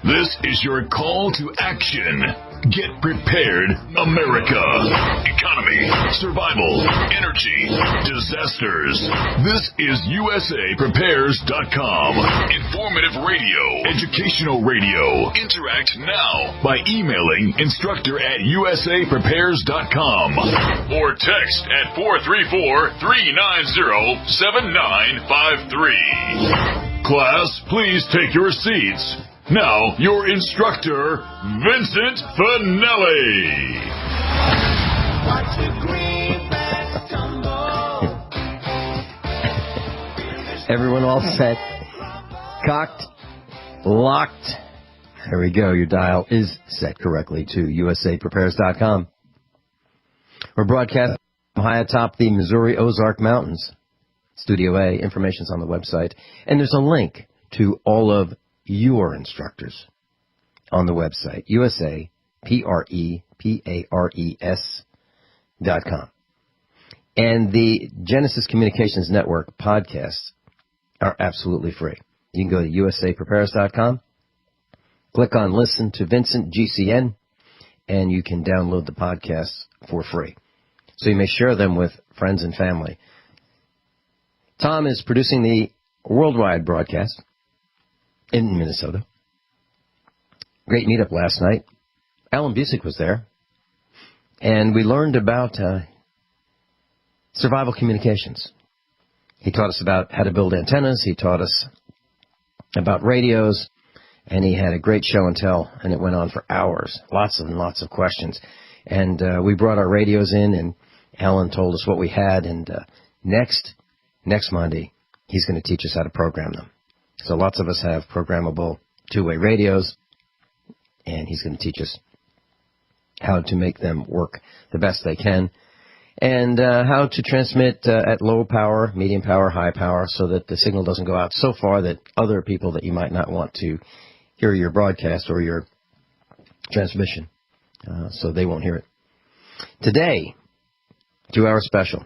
This is your call to action. Get prepared, America. Economy, survival, energy, disasters. This is USAPrepares.com. Informative radio, educational radio. Interact now by emailing instructor@USAPrepares.com or text at 434-390-7953. Class, please take your seats. Now, your instructor, Vincent Finelli. Watch the greenbacks tumble. Everyone all set, cocked, locked. There we go. Your dial is set correctly to USAPrepares.com. We're broadcasting from high atop the Missouri Ozark Mountains. Studio A. Information's on the website. And there's a link to all of your instructors on the website, USAPrepares.com. And the Genesis Communications Network podcasts are absolutely free. You can go to USAPrepares.com, click on Listen to Vincent GCN, and you can download the podcasts for free. So you may share them with friends and family. Tom is producing the worldwide broadcast in Minnesota. Great meetup last night. Alan Busick was there. And we learned about survival communications. He taught us about how to build antennas. He taught us about radios. And he had a great show and tell, and it went on for hours. Lots and lots of questions. And we brought our radios in, and Alan told us what we had. And next Monday, he's going to teach us how to program them. So lots of us have programmable two-way radios, and he's going to teach us how to make them work the best they can, and how to transmit at low power, medium power, high power, so that the signal doesn't go out so far that other people that you might not want to hear your broadcast or your transmission, so they won't hear it. Today, 2-hour special.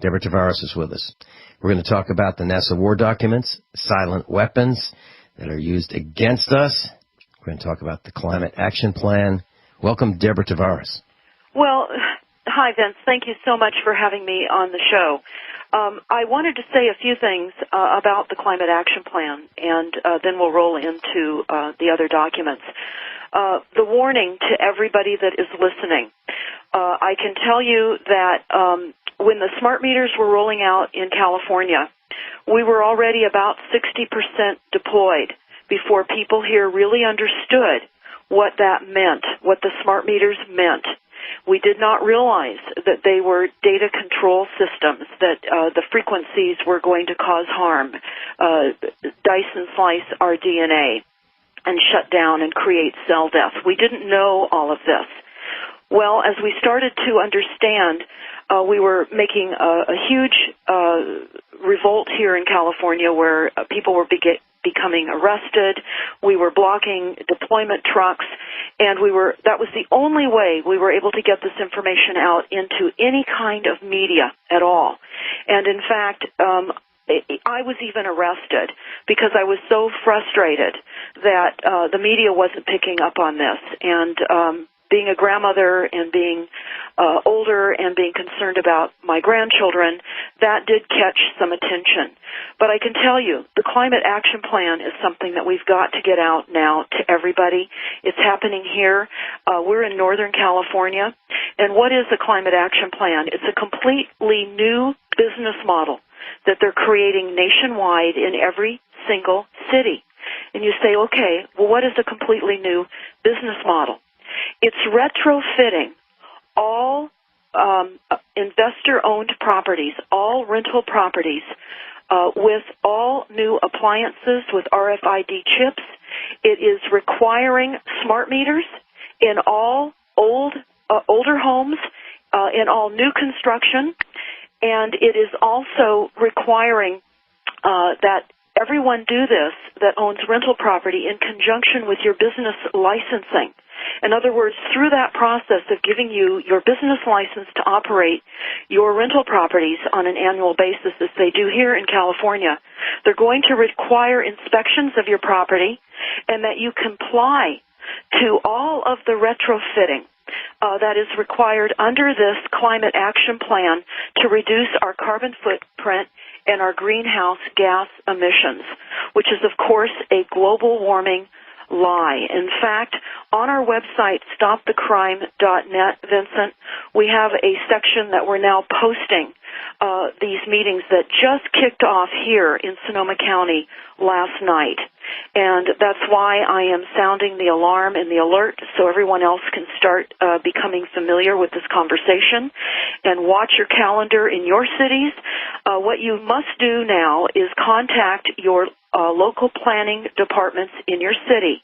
Deborah Tavares is with us. We're going to talk about the NASA war documents, silent weapons that are used against us. We're going to talk about the climate action plan. Welcome, Deborah Tavares. Well, hi, Vince. Thank you so much for having me on the show. I wanted to say a few things about the climate action plan, and then we'll roll into the other documents. The warning to everybody that is listening. I can tell you that when the smart meters were rolling out in California, we were already about 60% deployed before people here really understood what that meant, what the smart meters meant. We did not realize that they were data control systems, that the frequencies were going to cause harm, dice and slice our DNA, and shut down and create cell death. We didn't know all of this. Well, as we started to understand, we were making a huge revolt here in California where people were becoming arrested. We were blocking deployment trucks, and that was the only way we were able to get this information out into any kind of media at all. And in fact, I was even arrested because I was so frustrated that the media wasn't picking up on this. And being a grandmother and being older and being concerned about my grandchildren, that did catch some attention. But I can tell you, the climate action plan is something that we've got to get out now to everybody. It's happening here. We're in Northern California. And what is the climate action plan? It's a completely new business model that they're creating nationwide in every single city. And you say, okay, well, what is a completely new business model? It's retrofitting all investor-owned properties, all rental properties, with all new appliances with RFID chips. It is requiring smart meters in all older homes, in all new construction, and it is also requiring that everyone do this that owns rental property in conjunction with your business licensing. In other words, through that process of giving you your business license to operate your rental properties on an annual basis, as they do here in California, they're going to require inspections of your property and that you comply to all of the retrofitting that is required under this climate action plan to reduce our carbon footprint and our greenhouse gas emissions, which is, of course, a global warming lie. In fact, on our website, stopthecrime.net, Vincent, we have a section that we're now posting these meetings that just kicked off here in Sonoma County last night. And that's why I am sounding the alarm and the alert so everyone else can start becoming familiar with this conversation. And watch your calendar in your cities. What you must do now is contact your local planning departments in your city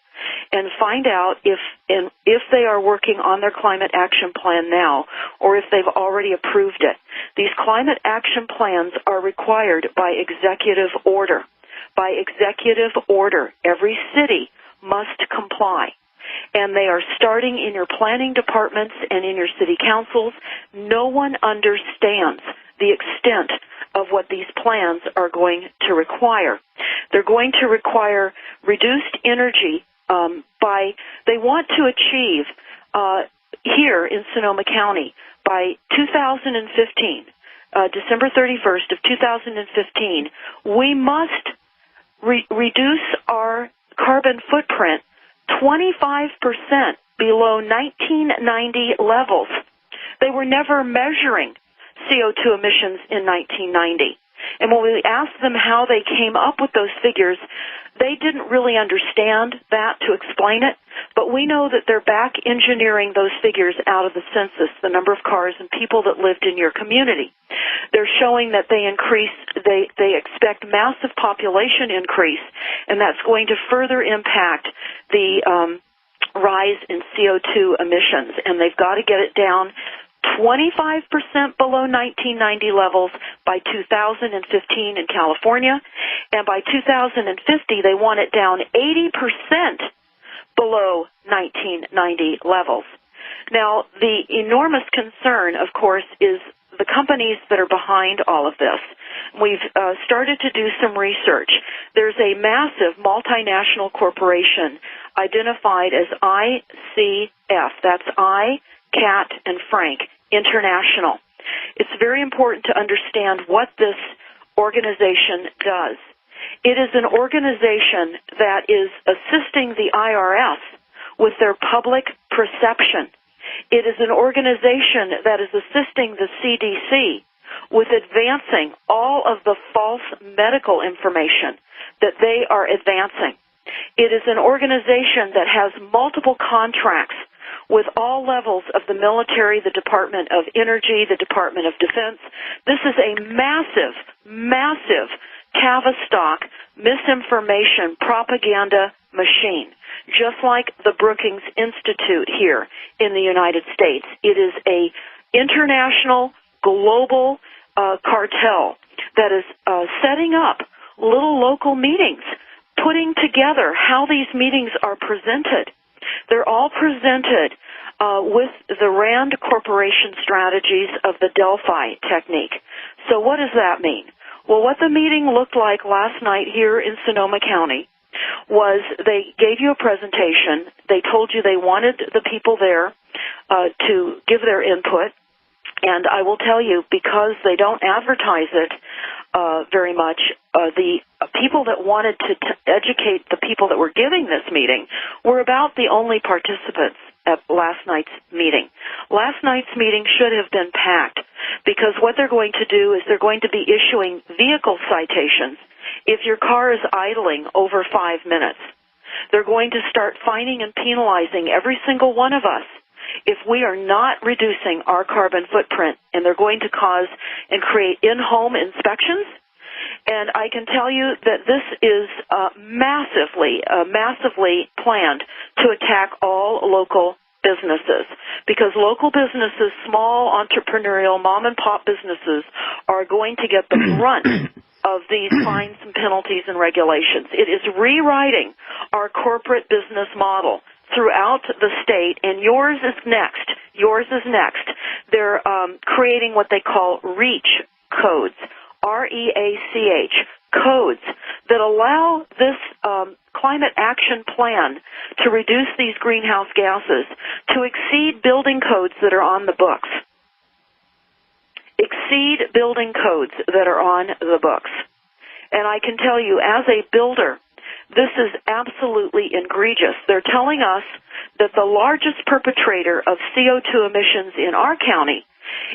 and find out if they are working on their climate action plan now or if they've already approved it. These climate action plans are required by executive order. By executive order, every city must comply. And they are starting in your planning departments and in your city councils. No one understands the extent of what these plans are going to require. They're going to require reduced energy they want to achieve here in Sonoma County by 2015, December 31st of 2015, we must reduce our carbon footprint 25% below 1990 levels. They were never measuring CO2 emissions in 1990. And when we asked them how they came up with those figures, they didn't really understand that to explain it. But we know that they're back engineering those figures out of the census, the number of cars and people that lived in your community. They're showing that they expect massive population increase, and that's going to further impact the rise in CO2 emissions. And they've got to get it down 25% below 1990 levels by 2015 in California, and by 2050 they want it down 80% below 1990 levels. Now, the enormous concern, of course, is the companies that are behind all of this. We've started to do some research. There's a massive multinational corporation identified as ICF. That's I, Cat, and Frank International. It's very important to understand what this organization does. It is an organization that is assisting the IRS with their public perception. It is an organization that is assisting the CDC with advancing all of the false medical information that they are advancing. It is an organization that has multiple contracts with all levels of the military, the Department of Energy, the Department of Defense. This is a massive, massive Tavistock misinformation propaganda machine, just like the Brookings Institute here in the United States. It is a international, global cartel that is setting up little local meetings, putting together how these meetings are presented. They're all presented with the RAND Corporation strategies of the Delphi technique. So what does that mean? Well, what the meeting looked like last night here in Sonoma County was they gave you a presentation. They told you they wanted the people there to give their input. And I will tell you, because they don't advertise it very much, the people that wanted to educate the people that were giving this meeting were about the only participants at last night's meeting. Last night's meeting should have been packed, because what they're going to do is they're going to be issuing vehicle citations if your car is idling over 5 minutes. They're going to start fining and penalizing every single one of us if we are not reducing our carbon footprint, and they're going to cause and create in-home inspections. And I can tell you that this is massively planned to attack all local businesses, because local businesses, small entrepreneurial mom-and-pop businesses, are going to get the brunt of these fines and penalties and regulations. It is rewriting our corporate business model throughout the state, and yours is next. Yours is next. They're creating what they call REACH codes, REACH, codes that allow this climate action plan to reduce these greenhouse gases to exceed building codes that are on the books. Exceed building codes that are on the books. And I can tell you, as a builder, this is absolutely egregious. They're telling us that the largest perpetrator of CO2 emissions in our county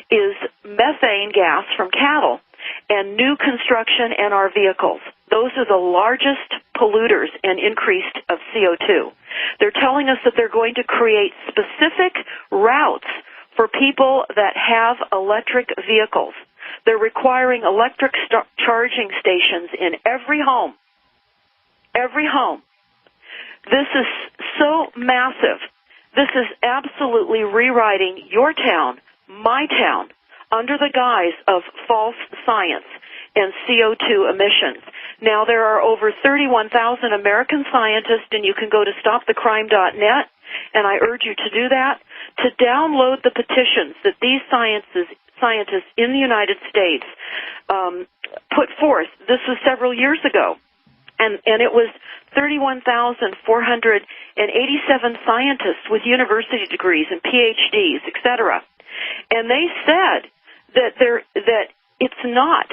is methane gas from cattle and new construction and our vehicles. Those are the largest polluters and increase of CO2. They're telling us that they're going to create specific routes for people that have electric vehicles. They're requiring electric charging stations in every home. Every home. This is so massive. This is absolutely rewriting your town, my town, under the guise of false science and CO2 emissions. Now, there are over 31,000 American scientists, and you can go to stopthecrime.net, and I urge you to do that, to download the petitions that these scientists in the United States put forth. This was several years ago. And it was 31,487 scientists with university degrees and PhDs, etc. And they said that it's not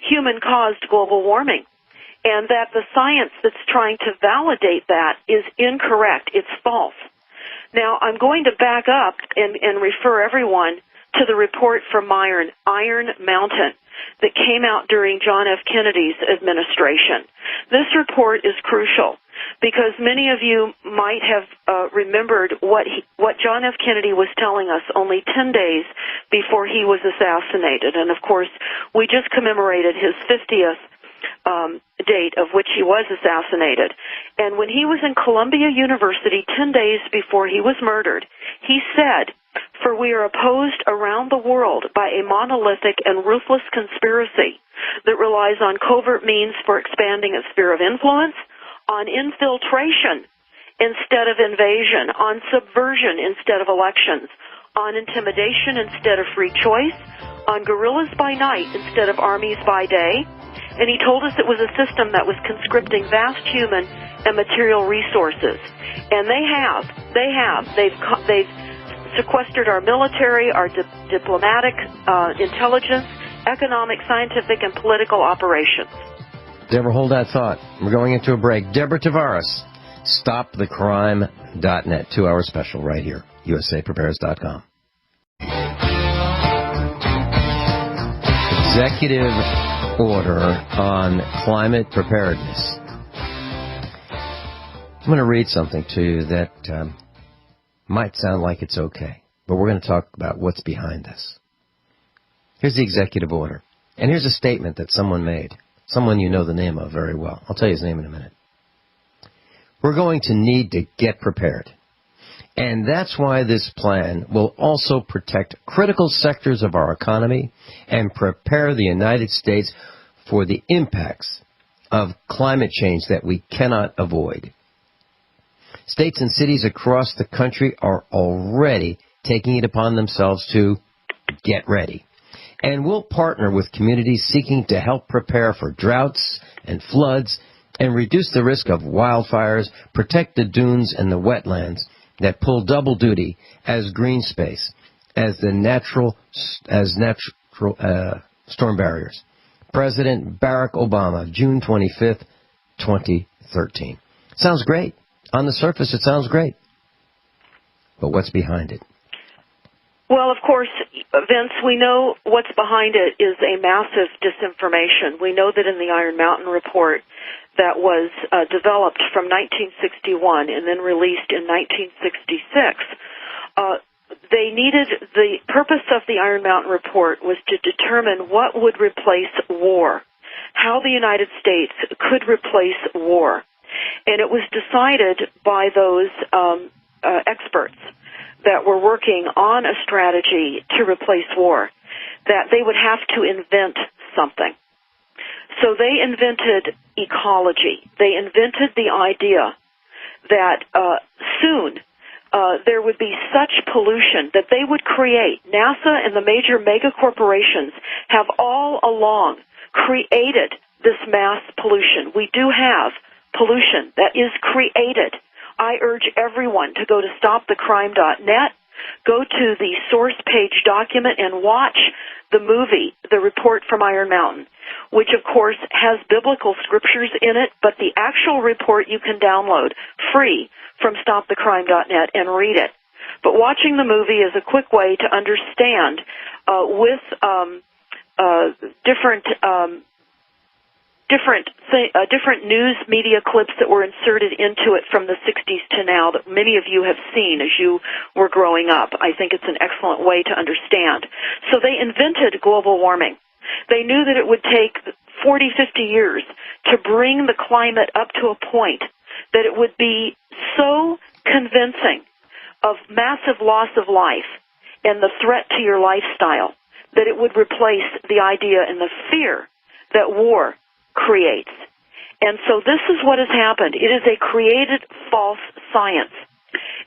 human-caused global warming, and that the science that's trying to validate that is incorrect. It's false. Now, I'm going to back up and refer everyone to the report from Iron Mountain that came out during John F. Kennedy's administration. This report is crucial because many of you might have remembered what John F. Kennedy was telling us only 10 days before he was assassinated. And, of course, we just commemorated his 50th date of which he was assassinated. And when he was in Columbia University 10 days before he was murdered, he said, "For we are opposed around the world by a monolithic and ruthless conspiracy that relies on covert means for expanding its sphere of influence, on infiltration instead of invasion, on subversion instead of elections, on intimidation instead of free choice, on guerrillas by night instead of armies by day." And he told us it was a system that was conscripting vast human and material resources. And they've sequestered our military, our diplomatic, intelligence, economic, scientific, and political operations. Deborah, hold that thought. We're going into a break. Deborah Tavares, stopthecrime.net, 2-hour special right here, usaprepares.com. Executive order on climate preparedness. I'm going to read something to you that might sound like it's okay, but we're going to talk about what's behind this. Here's the executive order, and here's a statement that someone made, someone you know the name of very well. I'll tell you his name in a minute. We're going to need to get prepared, and that's why this plan will also protect critical sectors of our economy and prepare the United States for the impacts of climate change that we cannot avoid. States and cities across the country are already taking it upon themselves to get ready. And we'll partner with communities seeking to help prepare for droughts and floods and reduce the risk of wildfires, protect the dunes and the wetlands that pull double duty as green space, as natural storm barriers. President Barack Obama, June 25th, 2013. Sounds great. On the surface, it sounds great. But what's behind it? Well, of course, Vince, we know what's behind it is a massive disinformation. We know that in the Iron Mountain report that was developed from 1961 and then released in 1966, the purpose of the Iron Mountain report was to determine what would replace war, how the United States could replace war. And it was decided by those experts that were working on a strategy to replace war, that they would have to invent something. So they invented ecology. They invented the idea that soon there would be such pollution that they would create. NASA and the major mega corporations have all along created this mass pollution. We do have pollution that is created. I urge everyone to go to stopthecrime.net, go to the source page document, and watch the movie, The Report from Iron Mountain, which of course has biblical scriptures in it, but the actual report you can download free from stopthecrime.net and read it. But watching the movie is a quick way to understand with different news media clips that were inserted into it from the 60s to now that many of you have seen as you were growing up. I think it's an excellent way to understand. So they invented global warming. They knew that it would take 40, 50 years to bring the climate up to a point that it would be so convincing of massive loss of life and the threat to your lifestyle that it would replace the idea and the fear that war creates. And so this is what has happened. It is a created false science.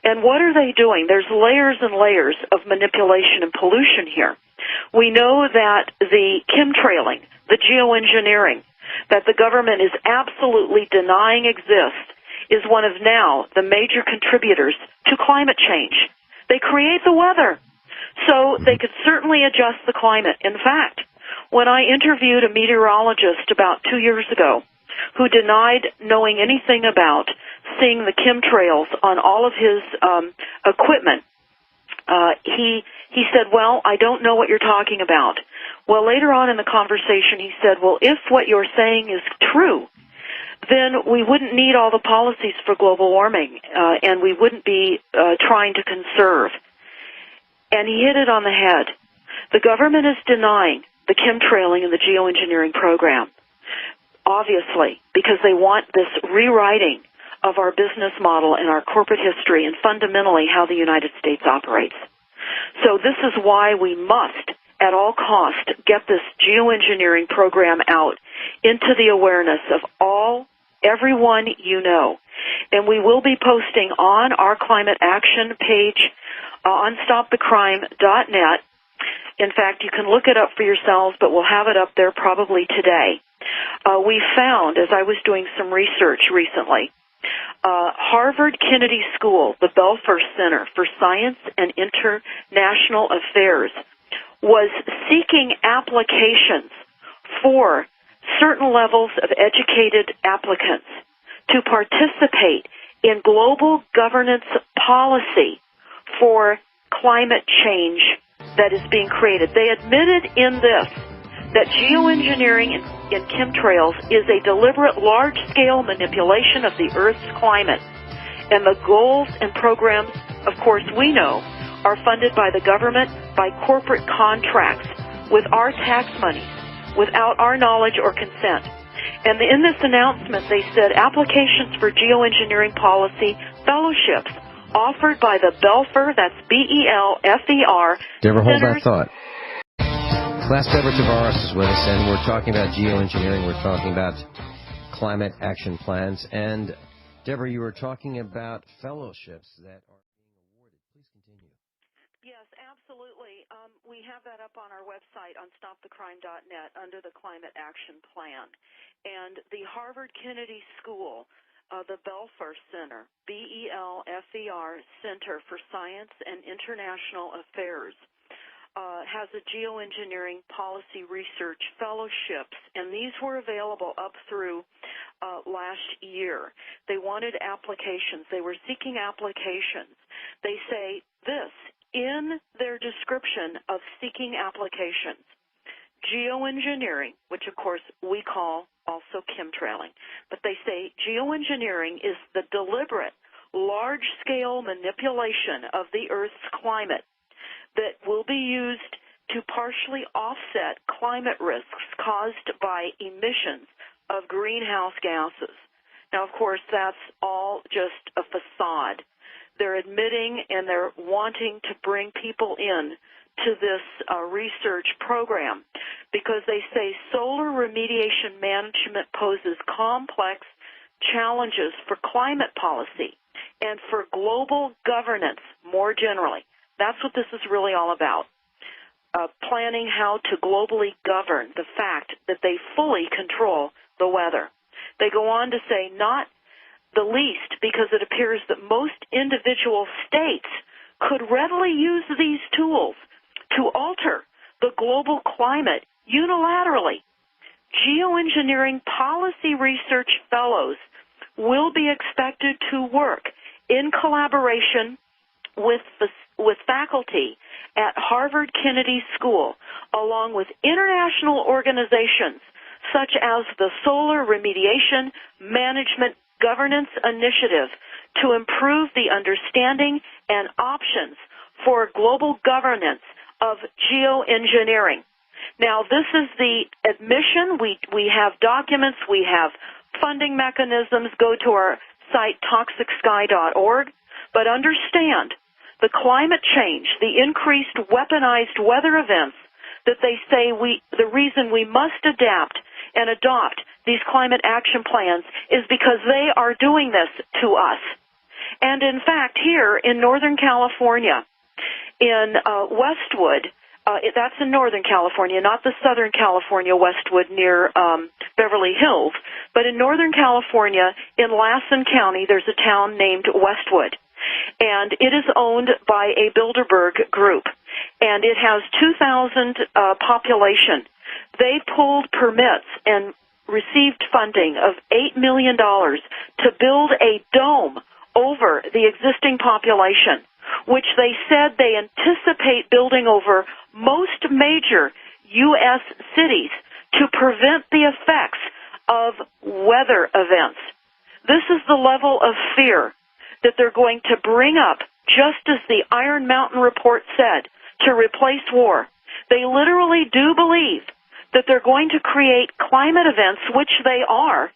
And what are they doing? There's layers and layers of manipulation and pollution here. We know that the chemtrailing, the geoengineering, that the government is absolutely denying exists, is one of now the major contributors to climate change. They create the weather, so they could certainly adjust the climate. In fact, when I interviewed a meteorologist about 2 years ago who denied knowing anything about seeing the chemtrails on all of his equipment, he said, well, I don't know what you're talking about. Well, later on in the conversation, he said, well, if what you're saying is true, then we wouldn't need all the policies for global warming, and we wouldn't be trying to conserve. And he hit it on the head. The government is denying the chemtrailing and the geoengineering program, obviously, because they want this rewriting of our business model and our corporate history and fundamentally how the United States operates. So this is why we must, at all cost, get this geoengineering program out into the awareness of everyone you know. And we will be posting on our climate action page on stopthecrime.net. In fact, you can look it up for yourselves, but we'll have it up there probably today. We found, as I was doing some research recently, Harvard Kennedy School, the Belfer Center for Science and International Affairs, was seeking applications for certain levels of educated applicants to participate in global governance policy for climate change that is being created. They admitted in this that geoengineering in chemtrails is a deliberate large-scale manipulation of the Earth's climate. And the goals and programs, of course, we know, are funded by the government, by corporate contracts, with our tax money, without our knowledge or consent. And in this announcement, they said applications for geoengineering policy fellowships offered by the Belfer, that's B-E-L-F-E-R. Deborah, hold that thought. Class Deborah Tavares is with us, and we're talking about geoengineering. We're talking about climate action plans. And, Deborah, you were talking about fellowships that are being awarded. Please continue. Yes, absolutely. We have that up on our website on stopthecrime.net under the Climate Action Plan. And the Harvard Kennedy School, the Belfer Center, B-E-L-F-E-R, Center for Science and International Affairs, has a geoengineering policy research fellowships, and these were available up through last year. They wanted applications. They were seeking applications. They say this in their description of seeking applications: geoengineering, which of course we call also chemtrailing, but they say geoengineering is the deliberate, large-scale manipulation of the Earth's climate that will be used to partially offset climate risks caused by emissions of greenhouse gases. Now, of course, that's all just a facade. They're admitting and they're wanting to bring people in to this research program because they say solar remediation management poses complex challenges for climate policy. and for global governance more generally. That's what this is really all about. Planning how to globally govern the fact that they fully control the weather. They go on to say, not the least because it appears that most individual states could readily use these tools to alter the global climate unilaterally. Geoengineering policy research fellows will be expected to work in collaboration with faculty at Harvard Kennedy School, along with international organizations such as the Solar Remediation Management Governance Initiative to improve the understanding and options for global governance of geoengineering. Now, this is the admission. We have documents. We have funding mechanisms. Go to our site, toxicsky.org. But understand, the climate change, the increased weaponized weather events that they say the reason we must adapt and adopt these climate action plans is because they are doing this to us. And in fact, here in Northern California, in Westwood, that's in Northern California, not the Southern California Westwood near Beverly Hills, but in Northern California, in Lassen County, there's a town named Westwood, and it is owned by a Bilderberg group, and it has 2,000 population. They pulled permits and received funding of $8 million to build a dome over the existing population, which they said they anticipate building over most major U.S. cities to prevent the effects of weather events. This is the level of fear that they're going to bring up, just as the Iron Mountain report said, to replace war. They literally do believe that they're going to create climate events, which they are,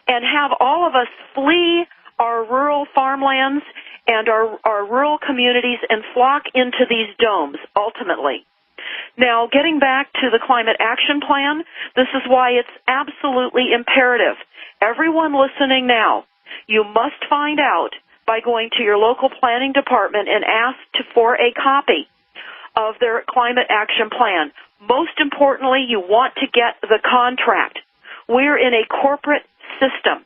and have all of us flee our rural farmlands and our rural communities and flock into these domes, ultimately. Now, getting back to the Climate Action Plan, this is why it's absolutely imperative. Everyone listening now, you must find out by going to your local planning department and ask for a copy of their Climate Action Plan. Most importantly, you want to get the contract. We're in a corporate system.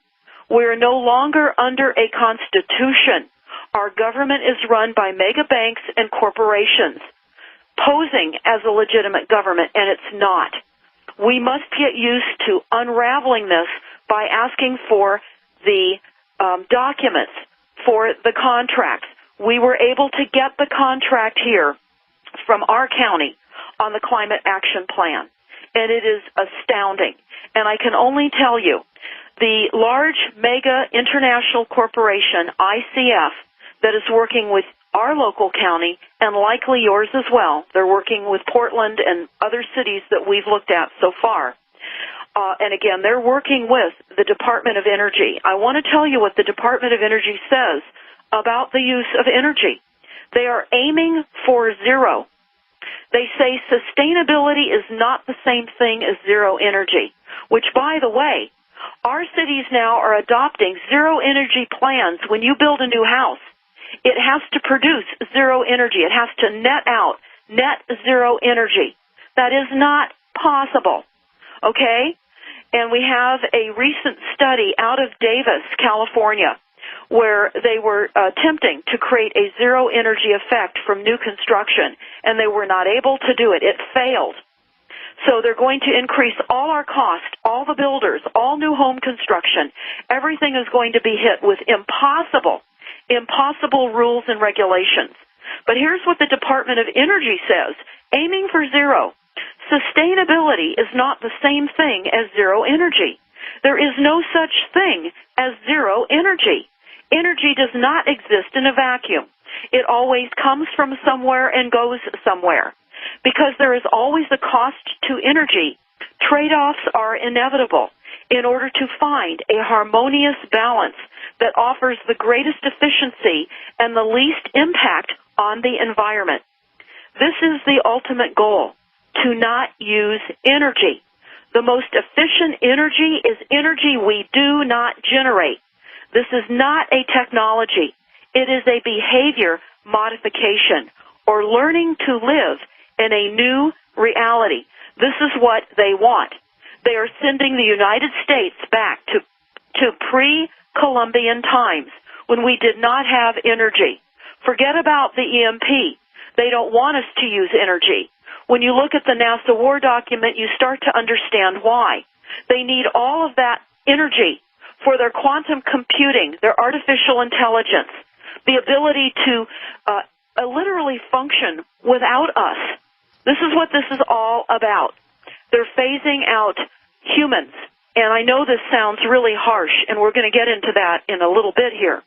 We're no longer under a constitution. Our government is run by mega banks and corporations, posing as a legitimate government, and it's not. We must get used to unraveling this by asking for the documents for the contracts. We were able to get the contract here from our county on the Climate Action Plan, and it is astounding. And I can only tell you, the large mega international corporation, ICF, that is working with our local county and likely yours as well, they're working with Portland and other cities that we've looked at so far. And again, they're working with the Department of Energy. I want to tell you what the Department of Energy says about the use of energy. They are aiming for zero. They say sustainability is not the same thing as zero energy, which, by the way, our cities now are adopting zero energy plans. When you build a new house, it has to produce zero energy. It has to net out net zero energy. That is not possible, okay? And we have a recent study out of Davis, California, where they were attempting to create a zero energy effect from new construction, and they were not able to do it. It failed. So they're going to increase all our cost, all the builders, all new home construction. Everything is going to be hit with impossible rules and regulations. But here's what the Department of Energy says, aiming for zero. Sustainability is not the same thing as zero energy. There is no such thing as zero energy. Energy does not exist in a vacuum. It always comes from somewhere and goes somewhere. Because there is always a cost to energy, trade-offs are inevitable in order to find a harmonious balance that offers the greatest efficiency and the least impact on the environment. This is the ultimate goal, to not use energy. The most efficient energy is energy we do not generate. This is not a technology. It is a behavior modification, or learning to live in a new reality. This is what they want. They are sending the United States back to pre-Columbian times when we did not have energy. Forget about the EMP. They don't want us to use energy. When you look at the NASA war document, you start to understand why. They need all of that energy for their quantum computing, their artificial intelligence, the ability to literally function without us. This is what this is all about. They're phasing out humans. And I know this sounds really harsh, and we're going to get into that in a little bit here.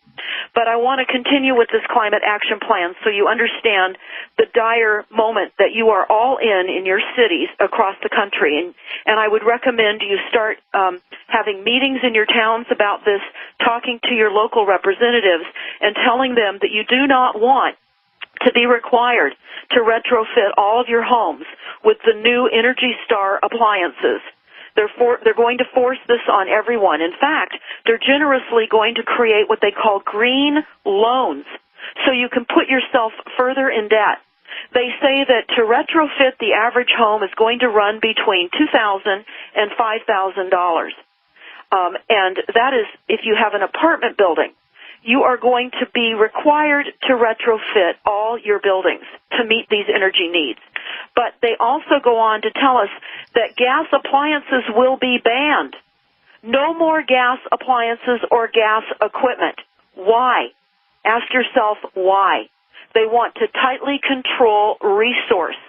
But I want to continue with this climate action plan so you understand the dire moment that you are all in your cities across the country. And I would recommend you start having meetings in your towns about this, talking to your local representatives, and telling them that you do not want to be required to retrofit all of your homes with the new Energy Star appliances. They're going to force this on everyone. In fact, they're generously going to create what they call green loans, so you can put yourself further in debt. They say that to retrofit the average home is going to run between $2,000 and $5,000. And that is if you have an apartment building. You are going to be required to retrofit all your buildings to meet these energy needs. But they also go on to tell us that gas appliances will be banned. No more gas appliances or gas equipment. Why? Ask yourself why. They want to tightly control resource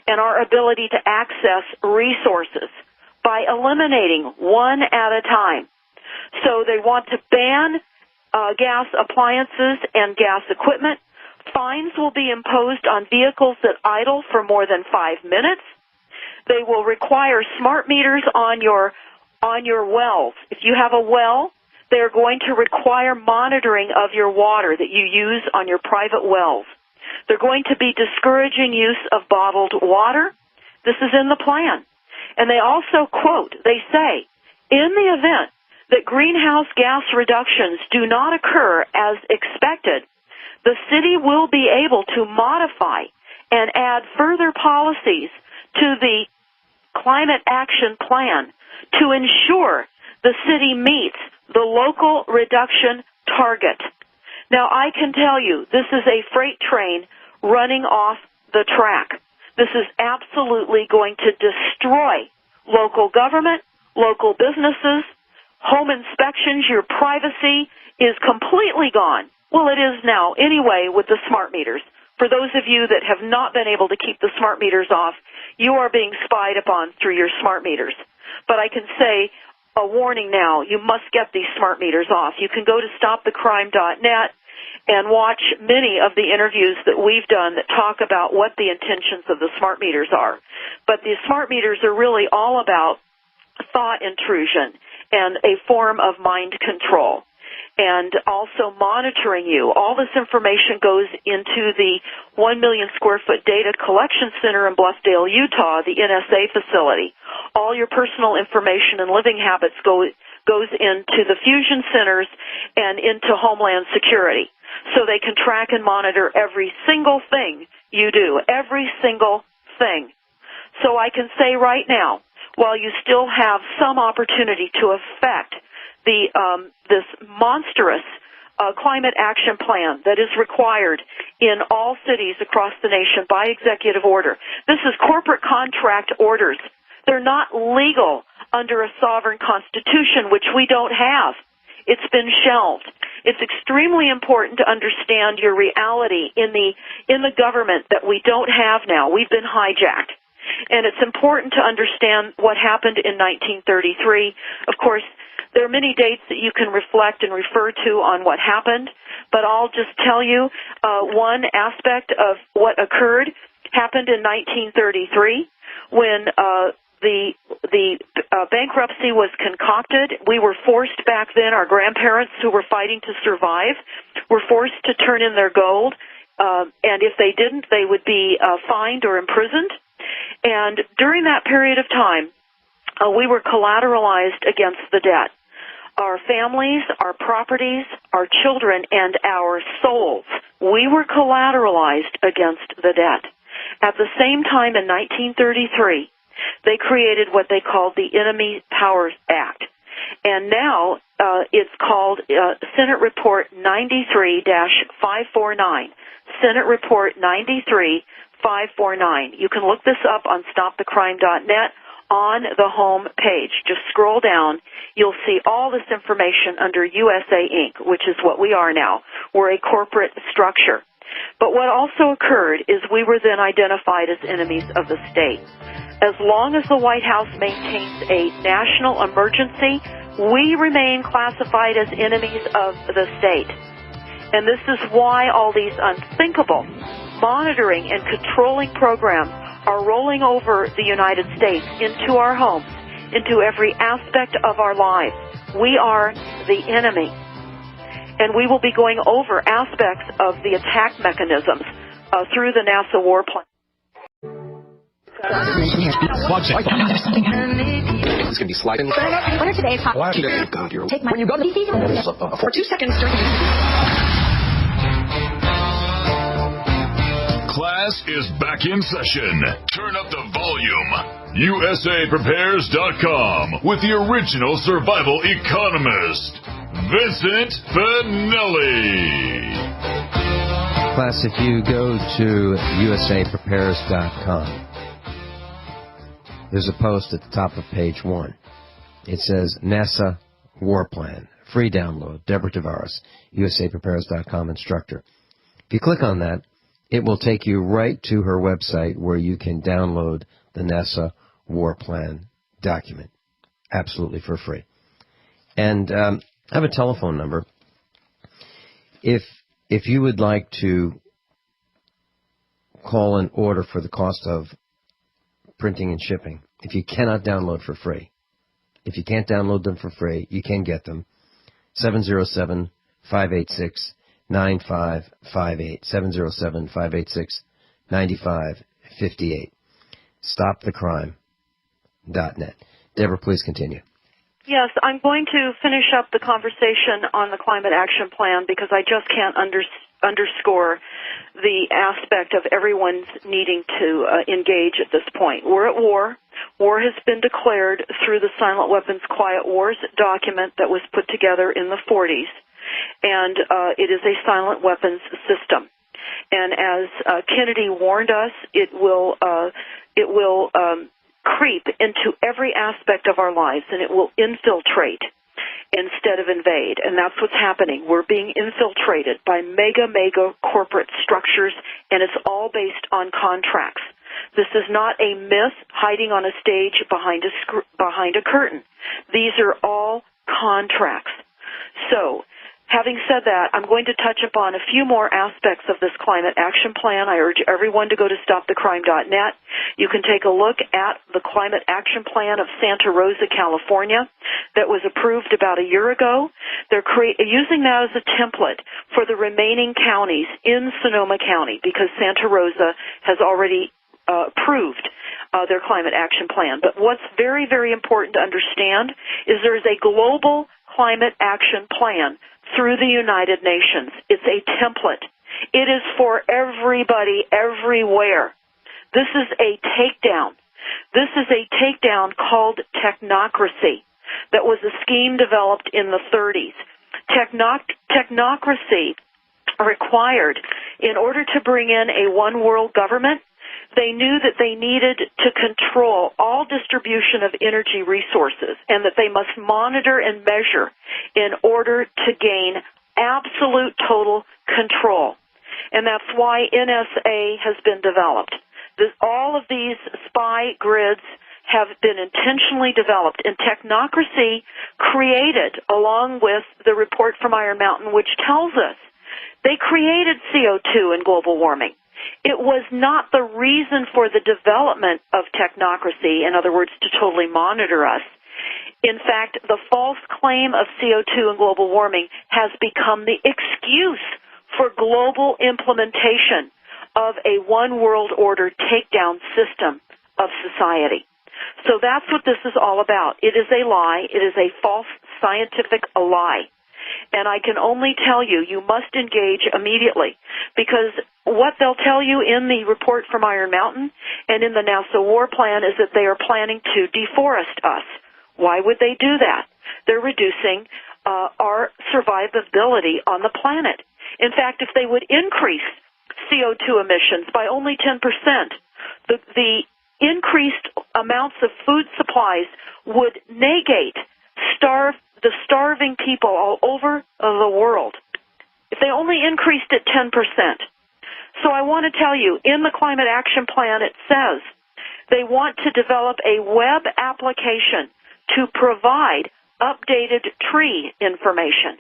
and our ability to access resources by eliminating one at a time. So they want to ban gas appliances and gas equipment. Fines will be imposed on vehicles that idle for more than 5 minutes. They will require smart meters on your wells. If you have a well, they're going to require monitoring of your water that you use on your private wells. They're going to be discouraging use of bottled water. This is in the plan. And they also quote, they say, in the event that greenhouse gas reductions do not occur as expected, the city will be able to modify and add further policies to the climate action plan to ensure the city meets the local reduction target. Now, I can tell you, this is a freight train running off the track. This is absolutely going to destroy local government, local businesses, home inspections. Your privacy is completely gone. Well, it is now anyway with the smart meters. For those of you that have not been able to keep the smart meters off, you are being spied upon through your smart meters. But I can say a warning now, you must get these smart meters off. You can go to stopthecrime.net and watch many of the interviews that we've done that talk about what the intentions of the smart meters are. But the smart meters are really all about thought intrusion and a form of mind control, and also monitoring you. All this information goes into the 1 million square foot data collection center in Bluffdale, Utah, the NSA facility. All your personal information and living habits goes into the fusion centers and into Homeland Security, so they can track and monitor every single thing you do, every single thing. So I can say right now, while you still have some opportunity to affect this monstrous climate action plan that is required in all cities across the nation by executive order. This is corporate contract orders. They're not legal under a sovereign constitution, which we don't have. It's been shelved. It's extremely important to understand your reality in the government that we don't have now. We've been hijacked. And it's important to understand what happened in 1933. Of course, there are many dates that you can reflect and refer to on what happened, but I'll just tell you one aspect of what occurred happened in 1933 when the bankruptcy was concocted. We were forced back then, our grandparents who were fighting to survive were forced to turn in their gold, and if they didn't, they would be fined or imprisoned. And during that period of time, we were collateralized against the debt. our families, our properties, our children, and our souls. We were collateralized against the debt. At the same time, in 1933, they created what they called the Enemy Powers Act. And now it's called Senate Report 93-549. Senate Report 93-549. You can look this up on stopthecrime.net on the home page. Just scroll down. You'll see all this information under USA Inc., which is what we are now. We're a corporate structure. But what also occurred is we were then identified as enemies of the state. As long as the White House maintains a national emergency, we remain classified as enemies of the state. And this is why all these unthinkable monitoring and controlling programs are rolling over the United States into our homes, into every aspect of our lives. We are the enemy. And we will be going over aspects of the attack mechanisms through the NASA war plan. It's going to be sliding. What are today's hot? God, you're... Take my... When you go to for 2 seconds during... Class is back in session. Turn up the volume. USAPrepares.com with the original survival economist, Vincent Finelli. Class, if you go to USAPrepares.com, there's a post at the top of page 1. It says NASA War Plan. Free download. Deborah Tavares, USAPrepares.com instructor. If you click on that, it will take you right to her website where you can download the NASA War Plan document. Absolutely for free. And I have a telephone number. If you would like to call an order for the cost of printing and shipping, if you cannot download for free, if you can't download them for free, you can get them. 707-586-9558. 707-586-9558. StopTheCrime.net. Deborah, please continue. Yes, I'm going to finish up the conversation on the climate action plan because I just can't underscore the aspect of everyone's needing to engage at this point. We're at war. War has been declared through the Silent Weapons Quiet Wars document that was put together in the 40s, and it is a silent weapons system. And as Kennedy warned us, it will creep into every aspect of our lives, and it will infiltrate instead of invade. And that's what's happening. We're being infiltrated by mega corporate structures, and it's all based on contracts. This is not a myth hiding on a stage behind a curtain. These are all contracts. So, having said that, I'm going to touch upon a few more aspects of this climate action plan. I urge everyone to go to stopthecrime.net. You can take a look at the climate action plan of Santa Rosa, California, that was approved about a year ago. They're using that as a template for the remaining counties in Sonoma County because Santa Rosa has already approved their climate action plan. But what's very, very important to understand is there is a global climate action plan through the United Nations. It's a template. It is for everybody, everywhere. This is a takedown. This is a takedown called technocracy that was a scheme developed in the 30s. Technocracy required, in order to bring in a one-world government, they knew that they needed to control all distribution of energy resources and that they must monitor and measure in order to gain absolute total control. And that's why NSA has been developed. All of these spy grids have been intentionally developed, and technocracy created, along with the report from Iron Mountain, which tells us they created CO2 and global warming. It was not the reason for the development of technocracy, in other words, to totally monitor us. In fact, the false claim of CO2 and global warming has become the excuse for global implementation of a one-world order takedown system of society. So that's what this is all about. It is a lie. It is a false scientific lie. And I can only tell you, you must engage immediately, because what they'll tell you in the report from Iron Mountain and in the NASA war plan is that they are planning to deforest us. Why would they do that? They're reducing our survivability on the planet. In fact, if they would increase CO2 emissions by only 10%, the increased amounts of food supplies would negate the starving people all over the world. If they only increased it 10%. So I want to tell you, in the Climate Action Plan, it says they want to develop a web application to provide updated tree information.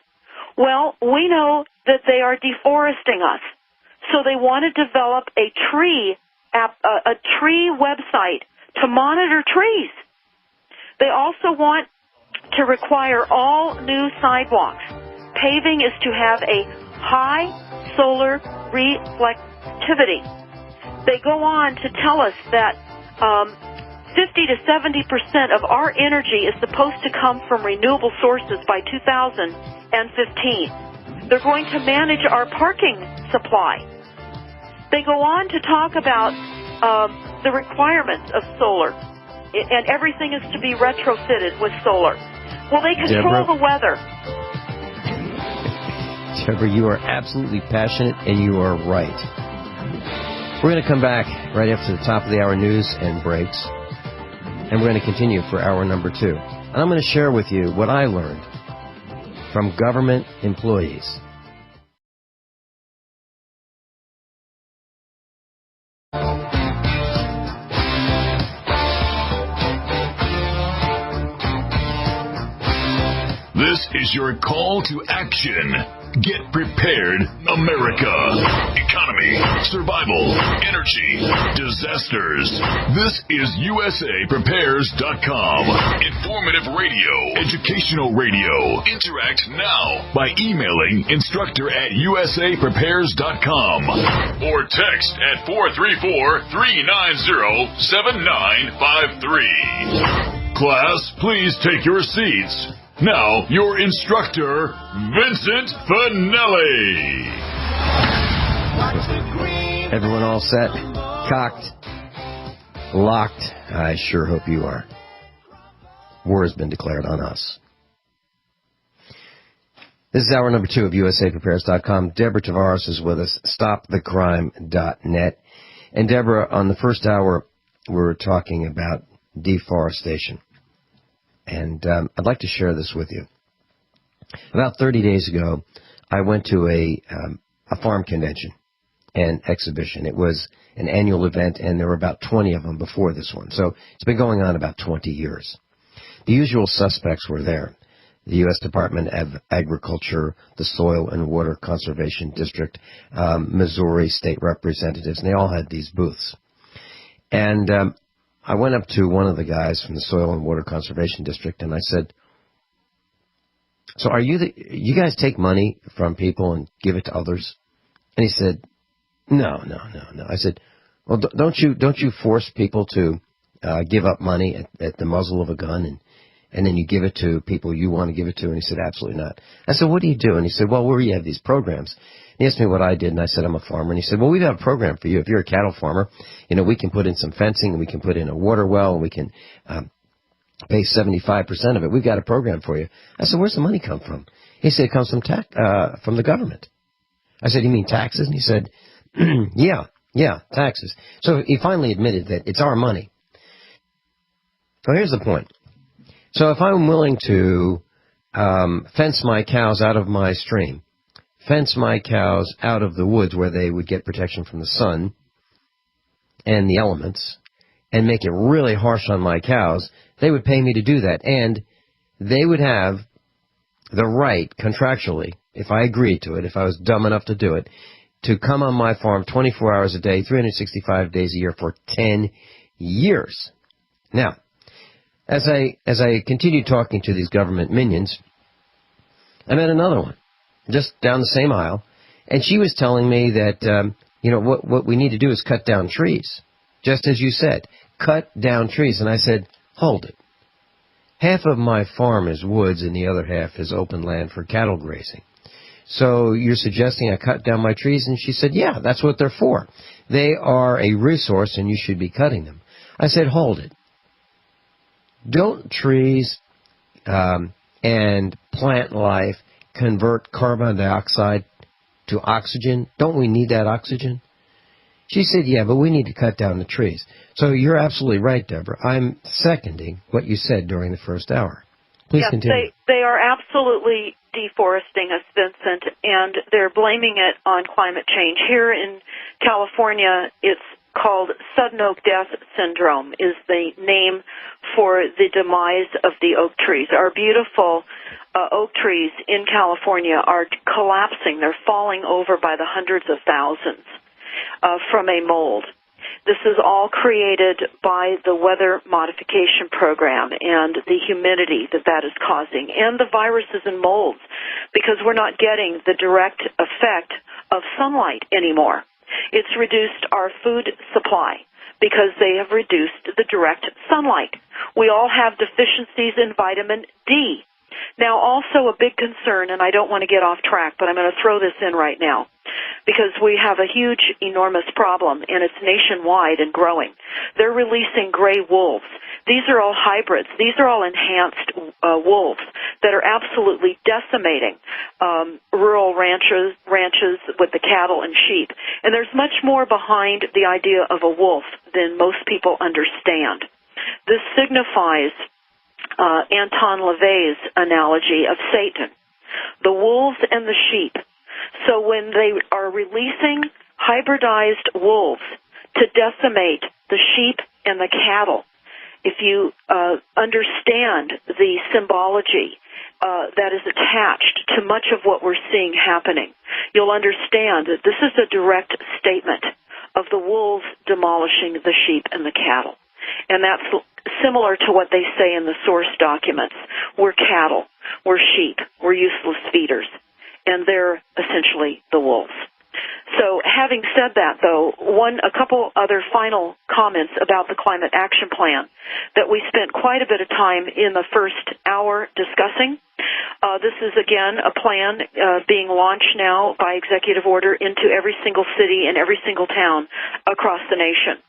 Well, we know that they are deforesting us, so they want to develop a tree website to monitor trees. They also want to require all new sidewalks. Paving is to have a high solar reflectivity. They go on to tell us that 50 to 70% of our energy is supposed to come from renewable sources by 2015. They're going to manage our parking supply. They go on to talk about the requirements of solar, and everything is to be retrofitted with solar. Well, they control the weather. Deborah, you are absolutely passionate, and you are right. We're going to come back right after the top of the hour news and breaks, and we're going to continue for hour number 2. And I'm going to share with you what I learned from government employees. This is your call to action. Get prepared, America. Economy, survival, energy, disasters. This is USAPrepares.com. Informative radio, educational radio. Interact now by emailing instructor@USAPrepares.com or text at 434-390-7953. Class, please take your seats. Now, your instructor, Vincent Finelli. Everyone all set? Cocked? Locked? I sure hope you are. War has been declared on us. This is hour number 2 of USAPrepares.com. Deborah Tavares is with us, stopthecrime.net. And Deborah, on the first hour, we were talking about deforestation. And I'd like to share this with you. About 30 days ago, I went to a farm convention and exhibition. It was an annual event, and there were about 20 of them before this one. So it's been going on about 20 years. The usual suspects were there. The U.S. Department of Agriculture, the Soil and Water Conservation District, Missouri state representatives, and they all had these booths. And I went up to one of the guys from the Soil and Water Conservation District, and I said, so are you guys take money from people and give it to others? And he said, no. I said, well, don't you force people to give up money at the muzzle of a gun, and then you give it to people you want to give it to? And he said, absolutely not. I said, what do you do? And he said, well, where you have these programs. He asked me what I did, and I said, I'm a farmer. And he said, well, we've got a program for you. If you're a cattle farmer, we can put in some fencing, and we can put in a water well, and we can pay 75% of it. We've got a program for you. I said, where's the money come from? He said, it comes from from the government. I said, you mean taxes? And he said, yeah, taxes. So he finally admitted that it's our money. So here's the point. So if I'm willing to fence my cows out of my stream, fence my cows out of the woods where they would get protection from the sun and the elements, and make it really harsh on my cows, they would pay me to do that. And they would have the right, contractually, if I agreed to it, if I was dumb enough to do it, to come on my farm 24 hours a day, 365 days a year for 10 years. Now, as I continued talking to these government minions, I met another one, just down the same aisle, and she was telling me that, what we need to do is cut down trees. Just as you said, cut down trees. And I said, hold it. half of my farm is woods and the other half is open land for cattle grazing. So you're suggesting I cut down my trees? And she said, yeah, that's what they're for. They are a resource and you should be cutting them. I said, hold it. Don't trees and plant life convert carbon dioxide to oxygen? Don't we need that oxygen? She said, yeah, but we need to cut down the trees. So you're absolutely right, Deborah. I'm seconding what you said during the first hour. Please continue. They are absolutely deforesting us, Vincent, and they're blaming it on climate change. Here in California, it's called sudden oak death syndrome is the name for the demise of the oak trees. Our beautiful oak trees in California are collapsing. They're falling over by the hundreds of thousands from a mold. This is all created by the weather modification program and the humidity that is causing, and the viruses and molds, because we're not getting the direct effect of sunlight anymore. It's reduced our food supply because they have reduced the direct sunlight. We all have deficiencies in vitamin D. Now, also a big concern, and I don't want to get off track, but I'm going to throw this in right now, because we have a huge, enormous problem, and it's nationwide and growing. They're releasing gray wolves. These are all hybrids. These are all enhanced wolves that are absolutely decimating rural ranches with the cattle and sheep. And there's much more behind the idea of a wolf than most people understand. This signifies Anton LaVey's analogy of Satan, the wolves and the sheep. So when they are releasing hybridized wolves to decimate the sheep and the cattle, if you understand the symbology that is attached to much of what we're seeing happening, you'll understand that this is a direct statement of the wolves demolishing the sheep and the cattle. And that's similar to what they say in the source documents. We're cattle, we're sheep, we're useless feeders, and they're essentially the wolves. So having said that, though, a couple other final comments about the Climate Action Plan that we spent quite a bit of time in the first hour discussing. This is, again, a plan being launched now by executive order into every single city and every single town across the nation.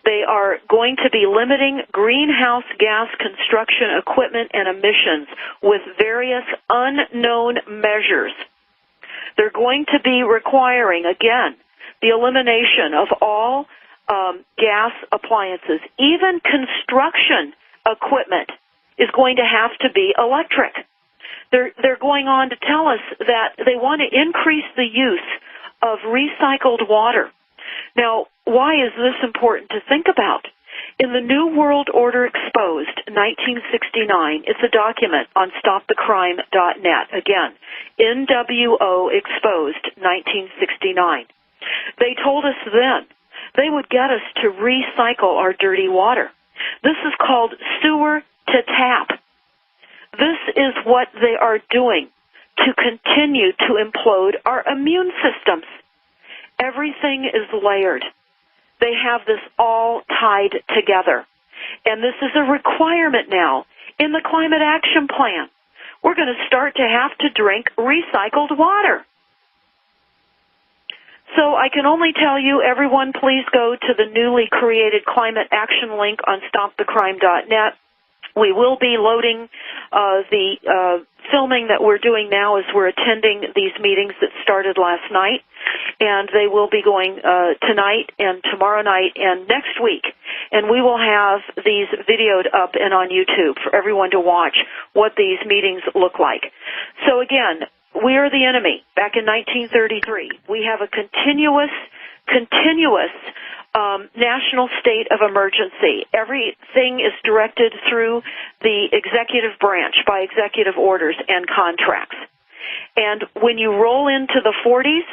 They are going to be limiting greenhouse gas construction equipment and emissions with various unknown measures. They're going to be requiring, again, the elimination of all gas appliances. Even construction equipment is going to have to be electric. They're going on to tell us that they want to increase the use of recycled water. Now, why is this important to think about? In the New World Order Exposed, 1969, it's a document on stopthecrime.net. Again, NWO Exposed, 1969. They told us then they would get us to recycle our dirty water. This is called sewer to tap. This is what they are doing to continue to implode our immune systems. Everything is layered. They have this all tied together. And this is a requirement now in the Climate Action Plan. We're going to start to have to drink recycled water. So I can only tell you, everyone, please go to the newly created Climate Action link on stopthecrime.net. We will be loading the filming that we're doing now as we're attending these meetings that started last night, and they will be going tonight and tomorrow night and next week. And we will have these videoed up and on YouTube for everyone to watch what these meetings look like. So again, we are the enemy. Back in 1933, we have a continuous national state of emergency. Everything is directed through the executive branch by executive orders and contracts. And when you roll into the 40s,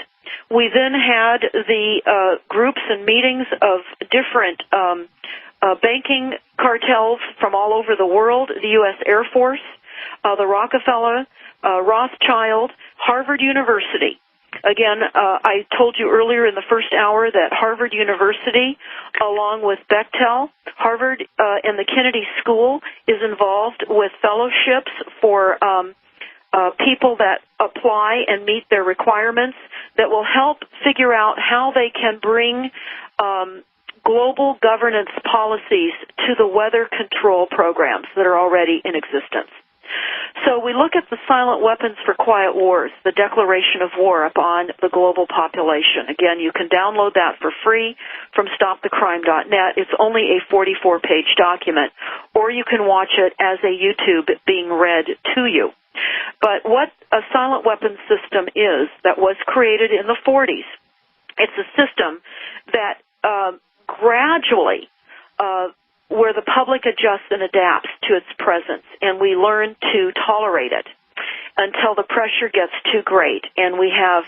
we then had the groups and meetings of different banking cartels from all over the world, the U.S. Air Force, the Rockefeller, Rothschild, Harvard University. Again, I told you earlier in the first hour that Harvard University, along with Bechtel, Harvard and the Kennedy School is involved with fellowships for people that apply and meet their requirements that will help figure out how they can bring global governance policies to the weather control programs that are already in existence. So we look at the silent weapons for quiet wars, the declaration of war upon the global population. Again, you can download that for free from stopthecrime.net. It's only a 44-page document, or you can watch it as a YouTube being read to you. But what a silent weapons system is that was created in the 40s, it's a system that gradually where the public adjusts and adapts to its presence, and we learn to tolerate it until the pressure gets too great, and we have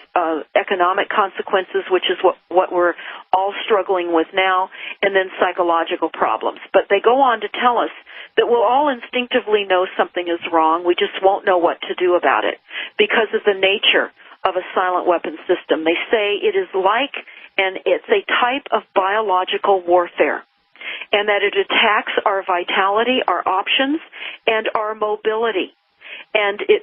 economic consequences, which is what we're all struggling with now, and then psychological problems. But they go on to tell us that we'll all instinctively know something is wrong, we just won't know what to do about it because of the nature of a silent weapons system. They say it is like, and it's a type of biological warfare, and that it attacks our vitality, our options, and our mobility. And it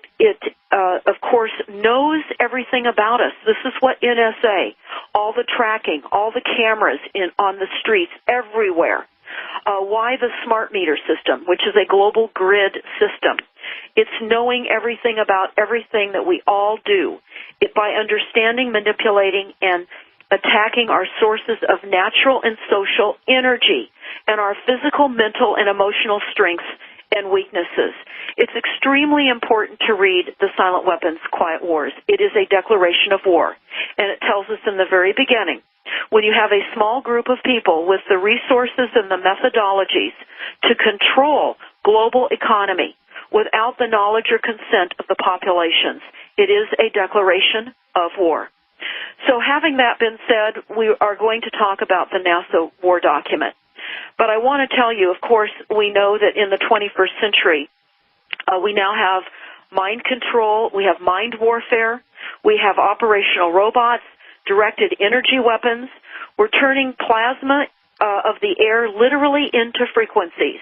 of course, knows everything about us. This is what NSA, all the tracking, all the cameras on the streets, everywhere. Why the smart meter system, which is a global grid system. It's knowing everything about everything that we all do. By understanding, manipulating, and attacking our sources of natural and social energy and our physical, mental, and emotional strengths and weaknesses. It's extremely important to read The Silent Weapons, Quiet Wars. It is a declaration of war, and it tells us in the very beginning, when you have a small group of people with the resources and the methodologies to control global economy without the knowledge or consent of the populations, it is a declaration of war. So having that been said, we are going to talk about the NASA war document. But I want to tell you, of course, we know that in the 21st century, we now have mind control, we have mind warfare, we have operational robots, directed energy weapons. We're turning plasma of the air literally into frequencies.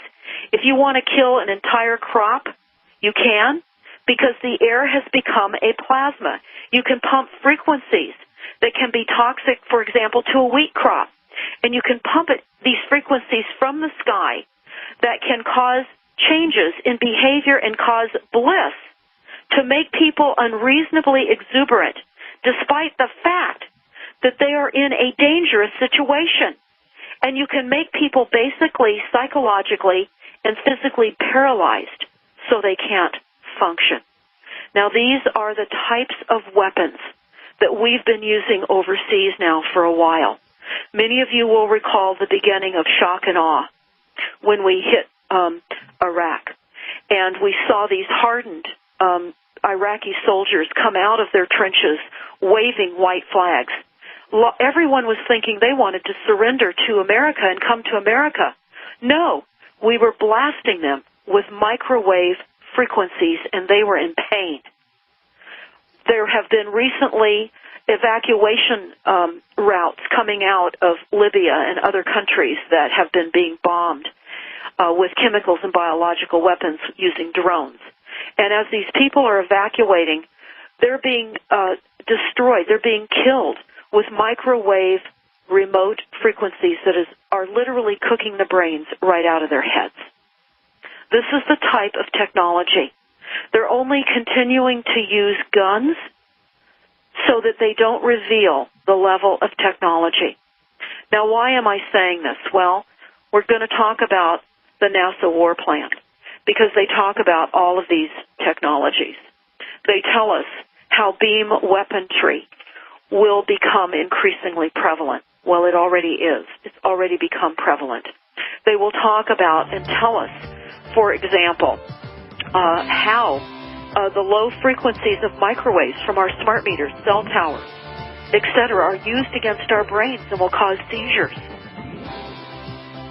If you want to kill an entire crop, you can, because the air has become a plasma. You can pump frequencies that can be toxic, for example, to a wheat crop. And you can pump these frequencies from the sky that can cause changes in behavior and cause bliss to make people unreasonably exuberant, despite the fact that they are in a dangerous situation. And you can make people basically psychologically and physically paralyzed so they can't function. Now, these are the types of weapons that we've been using overseas now for a while. Many of you will recall the beginning of shock and awe when we hit Iraq. And we saw these hardened Iraqi soldiers come out of their trenches waving white flags. Everyone was thinking they wanted to surrender to America and come to America. No, we were blasting them with microwave frequencies, and they were in pain. There have been recently evacuation routes coming out of Libya and other countries that have been being bombed with chemicals and biological weapons using drones. And as these people are evacuating, they're being destroyed, they're being killed with microwave remote frequencies that are literally cooking the brains right out of their heads. This is the type of technology. They're only continuing to use guns so that they don't reveal the level of technology. Now, why am I saying this? Well, we're going to talk about the NASA war plan because they talk about all of these technologies. They tell us how beam weaponry will become increasingly prevalent. Well, it already is. It's already become prevalent. They will talk about and tell us, for example, how the low frequencies of microwaves from our smart meters, cell towers, etc., are used against our brains and will cause seizures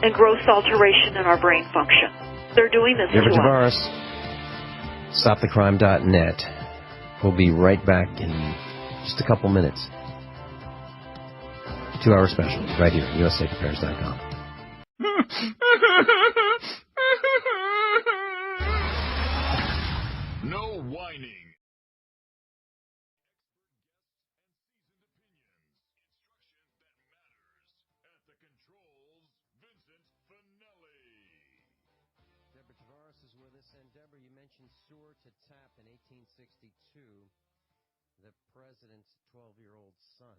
and gross alteration in our brain function. They're doing this to us. StopTheCrime.net. We'll be right back in Just a couple minutes. 2-hour special right here, USAPrepares.com. No whining. Deborah Tavares is with us. And Deborah, you mentioned sewer to tap in 1862. The president's 12-year-old son,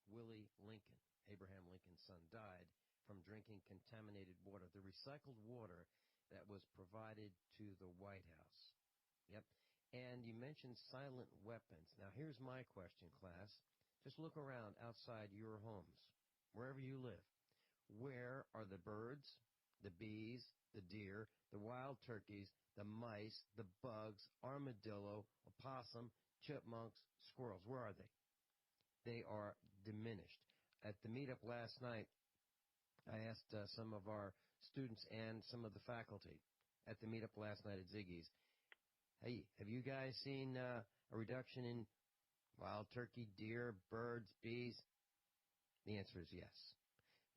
Willie Lincoln, Abraham Lincoln's son, died from drinking contaminated water, the recycled water that was provided to the White House. Yep. And you mentioned silent weapons. Now, here's my question, class. Just look around outside your homes, wherever you live. Where are the birds, the bees, the deer, the wild turkeys, the mice, the bugs, armadillo, opossum, chipmunks, squirrels? Where are they? They are diminished. At the meetup last night, I asked some of our students and some of the faculty at the meetup last night at Ziggy's, hey, have you guys seen a reduction in wild turkey, deer, birds, bees? The answer is yes.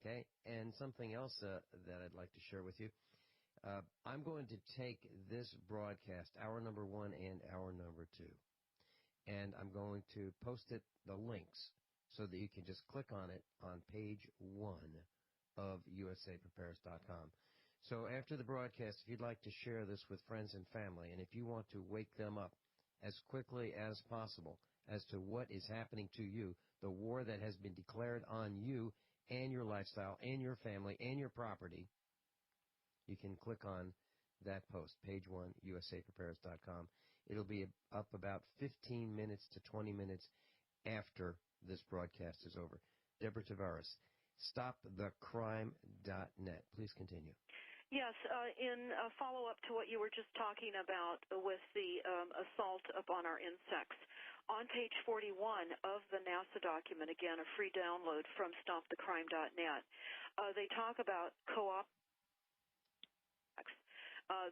Okay, and something else that I'd like to share with you. I'm going to take this broadcast, hour number 1 and hour number 2, and I'm going to post the links, so that you can just click on it on page 1 of USAPrepares.com. So after the broadcast, if you'd like to share this with friends and family, and if you want to wake them up as quickly as possible as to what is happening to you, the war that has been declared on you and your lifestyle and your family and your property, you can click on that post, page 1, USAPrepares.com. It'll be up about 15 minutes to 20 minutes after this broadcast is over. Deborah Tavares, StopTheCrime.net. Please continue. Yes, in follow-up to what you were just talking about with the assault upon our insects, on page 41 of the NASA document, again, a free download from StopTheCrime.net, they talk about co-op.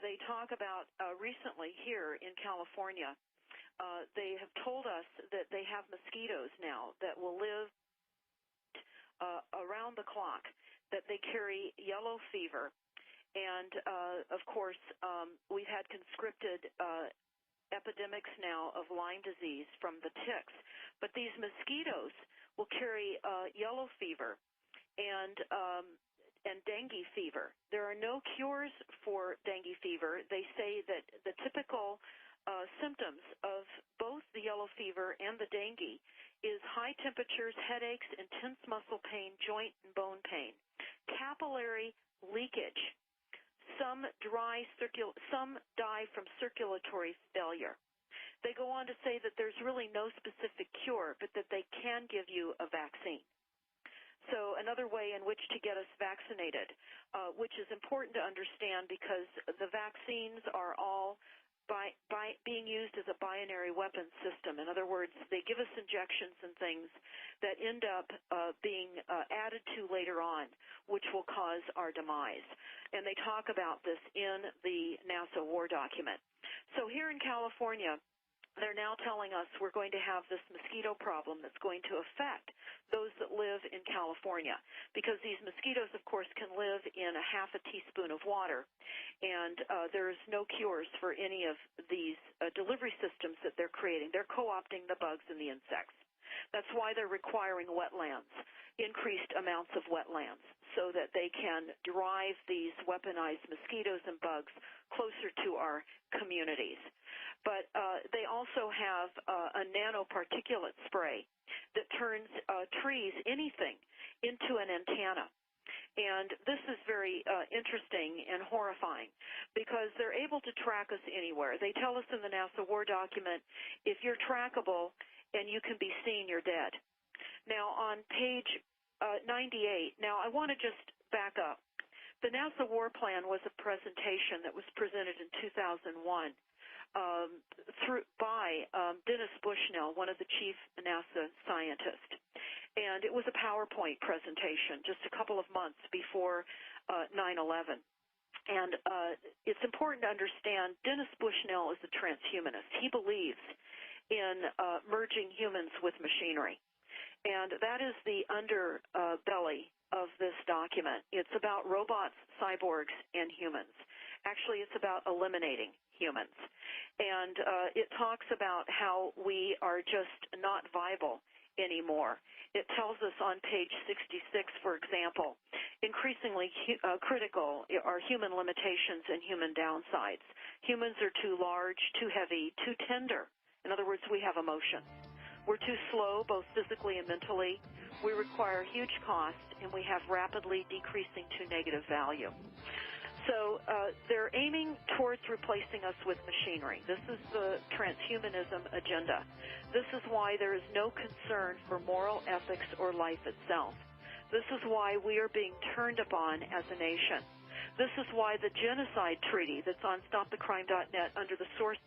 They talk about recently here in California, they have told us that they have mosquitoes now that will live around the clock, that they carry yellow fever. And, of course, we've had conscripted epidemics now of Lyme disease from the ticks. But these mosquitoes will carry yellow fever and dengue fever. There are no cures for dengue fever. They say that the typical symptoms of both the yellow fever and the dengue is high temperatures, headaches, intense muscle pain, joint and bone pain, capillary leakage. Some die from circulatory failure. They go on to say that there's really no specific cure, but that they can give you a vaccine. So another way in which to get us vaccinated, which is important to understand because the vaccines are all being used as a binary weapon system. In other words, they give us injections and things that end up being added to later on, which will cause our demise. And they talk about this in the NASA war document. So here in California, they're now telling us we're going to have this mosquito problem that's going to affect those that live in California, because these mosquitoes, of course, can live in a half a teaspoon of water, and there's no cures for any of these delivery systems that they're creating. They're co-opting the bugs and the insects. That's why they're requiring wetlands, increased amounts of wetlands, so that they can drive these weaponized mosquitoes and bugs closer to our communities. But they also have a nanoparticulate spray that turns trees, anything, into an antenna. And this is very interesting and horrifying because they're able to track us anywhere. They tell us in the NASA war document, if you're trackable and you can be seen, you're dead. Now, on page 98, now I want to just back up. The NASA war plan was a presentation that was presented in 2001 by Dennis Bushnell, one of the chief NASA scientists. And it was a PowerPoint presentation just a couple of months before 9/11. And it's important to understand Dennis Bushnell is a transhumanist. He believes in merging humans with machinery. And that is the underbelly of this document. It's about robots, cyborgs, and humans. Actually, it's about eliminating humans. And it talks about how we are just not viable anymore. It tells us on page 66, for example, increasingly critical are human limitations and human downsides. Humans are too large, too heavy, too tender. In other words, we have emotions. We're too slow, both physically and mentally. We require huge cost, and we have rapidly decreasing to negative value. So they're aiming towards replacing us with machinery. This is the transhumanism agenda. This is why there is no concern for moral ethics or life itself. This is why we are being turned upon as a nation. This is why the genocide treaty that's on StopTheCrime.net under the source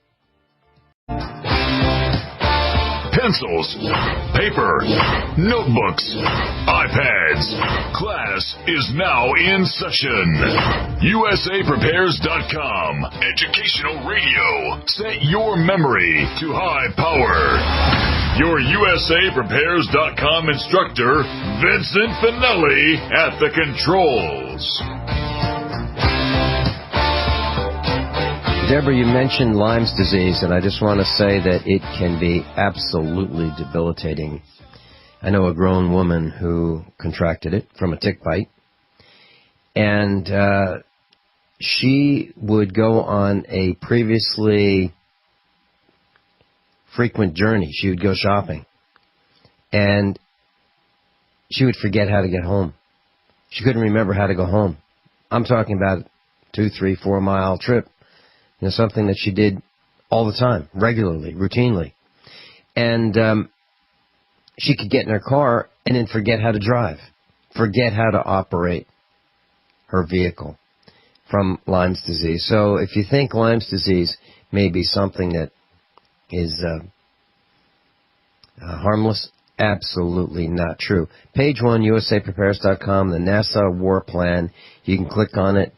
pencils, paper, notebooks, iPads. Class is now in session. USAPrepares.com. Educational radio. Set your memory to high power. Your USAPrepares.com instructor, Vincent Finelli, at the controls. Deborah, you mentioned Lyme's disease, and I just want to say that it can be absolutely debilitating. I know a grown woman who contracted it from a tick bite, and she would go on a previously frequent journey. She would go shopping, and she would forget how to get home. She couldn't remember how to go home. I'm talking about a 2, 3, 4 mile trip. You know, something that she did all the time, regularly, routinely. And she could get in her car and then forget how to drive, forget how to operate her vehicle from Lyme's disease. So if you think Lyme's disease may be something that is harmless, absolutely not true. Page 1, USAPrepares.com, the NASA War Plan. You can click on it.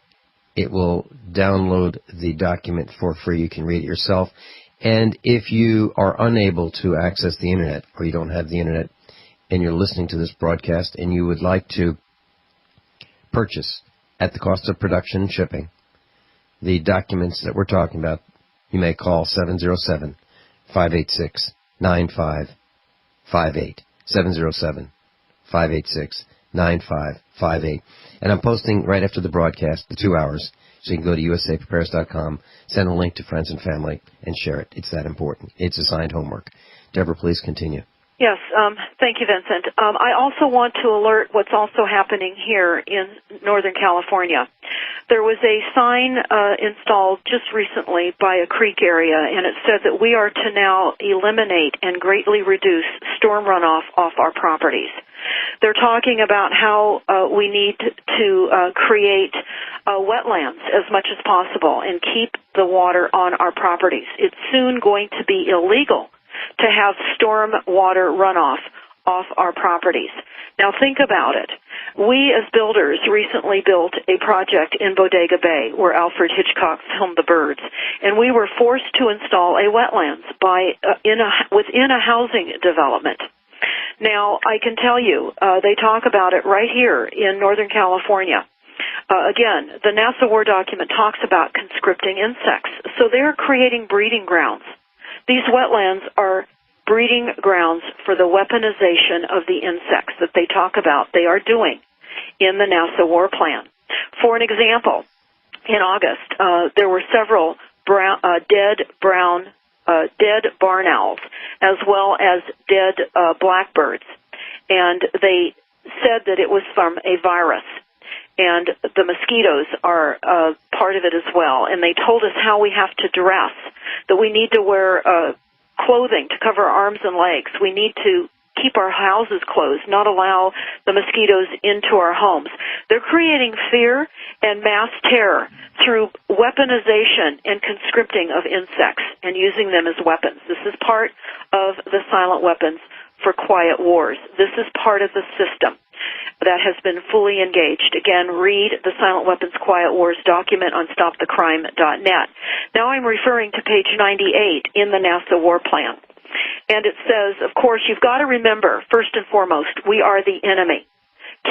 It will download the document for free. You can read it yourself. And if you are unable to access the Internet, or you don't have the Internet, and you're listening to this broadcast, and you would like to purchase at the cost of production and shipping the documents that we're talking about, you may call 707-586-9558. 707-586-9558. And I'm posting right after the broadcast, the 2 hours, so you can go to USAPrepares.com, send a link to friends and family, and share it. It's that important. It's assigned homework. Deborah, please continue. Yes, thank you, Vincent. I also want to alert what's also happening here in Northern California. There was a sign installed just recently by a creek area, and it said that we are to now eliminate and greatly reduce storm runoff off our properties. They're talking about how we need to create wetlands as much as possible and keep the water on our properties. It's soon going to be illegal to have storm water runoff off our properties. Now think about it. We as builders recently built a project in Bodega Bay where Alfred Hitchcock filmed The Birds, and we were forced to install a wetlands within a housing development. Now, I can tell you, they talk about it right here in Northern California. Again, the NASA War document talks about conscripting insects, so they're creating breeding grounds. These wetlands are breeding grounds for the weaponization of the insects that they talk about they are doing in the NASA War Plan. For an example, in August, there were several dead barn owls, as well as dead blackbirds, and they said that it was from a virus. And the mosquitoes are part of it as well. And they told us how we have to dress, that we need to wear clothing to cover our arms and legs. We need to keep our houses closed, not allow the mosquitoes into our homes. They're creating fear and mass terror through weaponization and conscripting of insects and using them as weapons. This is part of the silent weapons for quiet wars. This is part of the system that has been fully engaged. Again, read the Silent Weapons Quiet Wars document on StopTheCrime.net. Now I'm referring to page 98 in the NASA War Plan. And it says, of course, you've got to remember, first and foremost, we are the enemy.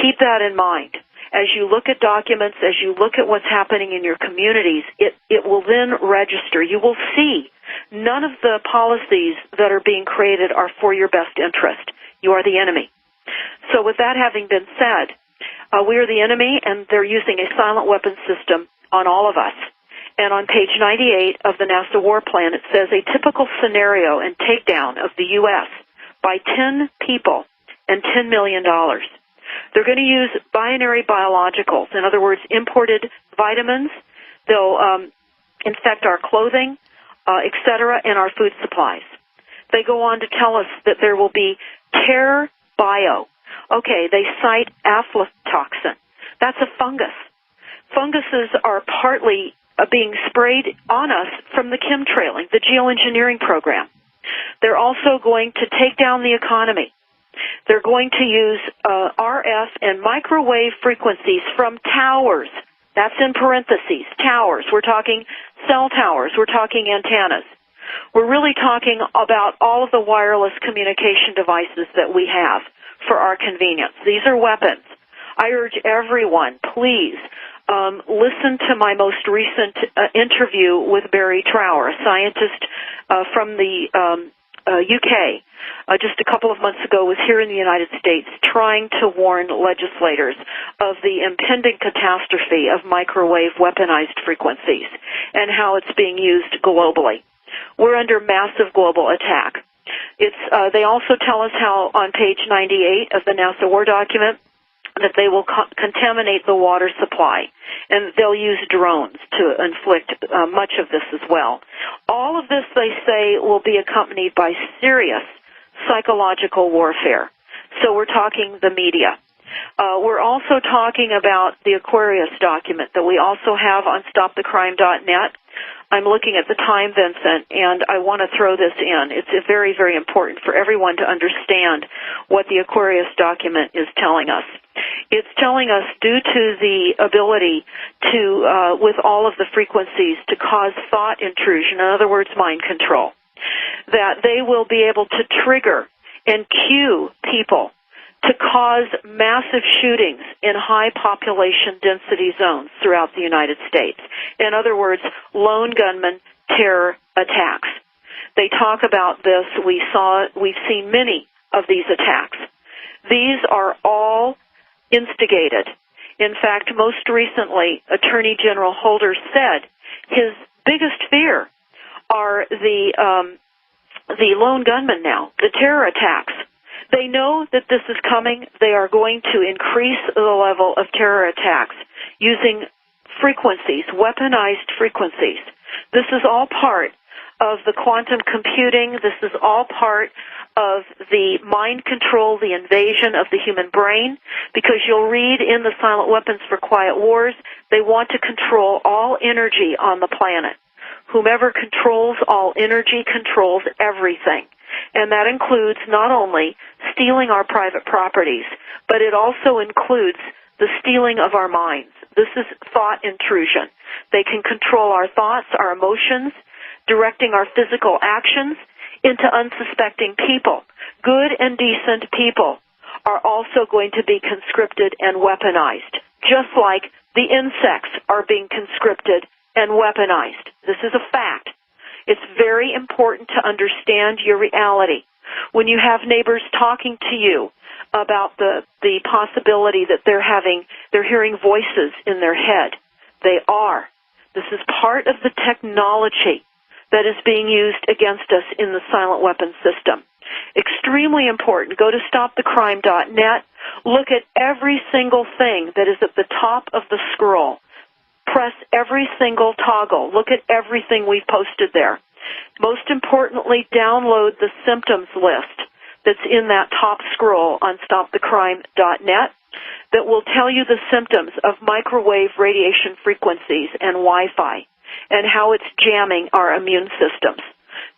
Keep that in mind. As you look at documents, as you look at what's happening in your communities, it will then register. You will see none of the policies that are being created are for your best interest. You are the enemy. So with that having been said, we are the enemy, and they're using a silent weapons system on all of us. And on page 98 of the NASA War Plan, it says a typical scenario and takedown of the U.S. by 10 people and $10 million. They're going to use binary biologicals, in other words, imported vitamins. They'll infect our clothing, etc., and our food supplies. They go on to tell us that there will be terror bio. Okay, they cite aflatoxin. That's a fungus. Funguses are partly being sprayed on us from the chemtrailing, the geoengineering program. They're also going to take down the economy. They're going to use RF and microwave frequencies from towers. That's in parentheses, towers. We're talking cell towers. We're talking antennas. We're really talking about all of the wireless communication devices that we have for our convenience. These are weapons. I urge everyone, please, listen to my most recent interview with Barry Trower, a scientist from the UK. Just a couple of months ago was here in the United States trying to warn legislators of the impending catastrophe of microwave weaponized frequencies and how it's being used globally. We're under massive global attack. They also tell us how on page 98 of the NASA War document that they will contaminate the water supply, and they'll use drones to inflict much of this as well. All of this, they say, will be accompanied by serious psychological warfare. So we're talking the media. We're also talking about the Aquarius document that we also have on StopTheCrime.net. I'm looking at the time, Vincent, and I want to throw this in. It's very, very important for everyone to understand what the Aquarius document is telling us. It's telling us, due to the ability to, with all of the frequencies, to cause thought intrusion, in other words, mind control, that they will be able to trigger and cue people to cause massive shootings in high population density zones throughout the United States. In other words, lone gunman terror attacks. They talk about this. We've seen many of these attacks. These are all instigated. In fact, most recently, Attorney General Holder said his biggest fear are the lone gunmen now, the terror attacks. They know that this is coming. They are going to increase the level of terror attacks using frequencies, weaponized frequencies. This is all part of the quantum computing. This is all part of the mind control, the invasion of the human brain, because you'll read in the Silent Weapons for Quiet Wars, they want to control all energy on the planet. Whomever controls all energy controls everything. And that includes not only stealing our private properties, but it also includes the stealing of our minds. This is thought intrusion. They can control our thoughts, our emotions, directing our physical actions into unsuspecting people. Good and decent people are also going to be conscripted and weaponized, just like the insects are being conscripted and weaponized. This is a fact. It's very important to understand your reality. When you have neighbors talking to you about the possibility that they're hearing voices in their head, they are. This is part of the technology that is being used against us in the silent weapons system. Extremely important. Go to StopTheCrime.net. Look at every single thing that is at the top of the scroll. Press every single toggle. Look at everything we've posted there. Most importantly, download the symptoms list that's in that top scroll on StopTheCrime.net that will tell you the symptoms of microwave radiation frequencies and Wi-Fi and how it's jamming our immune systems.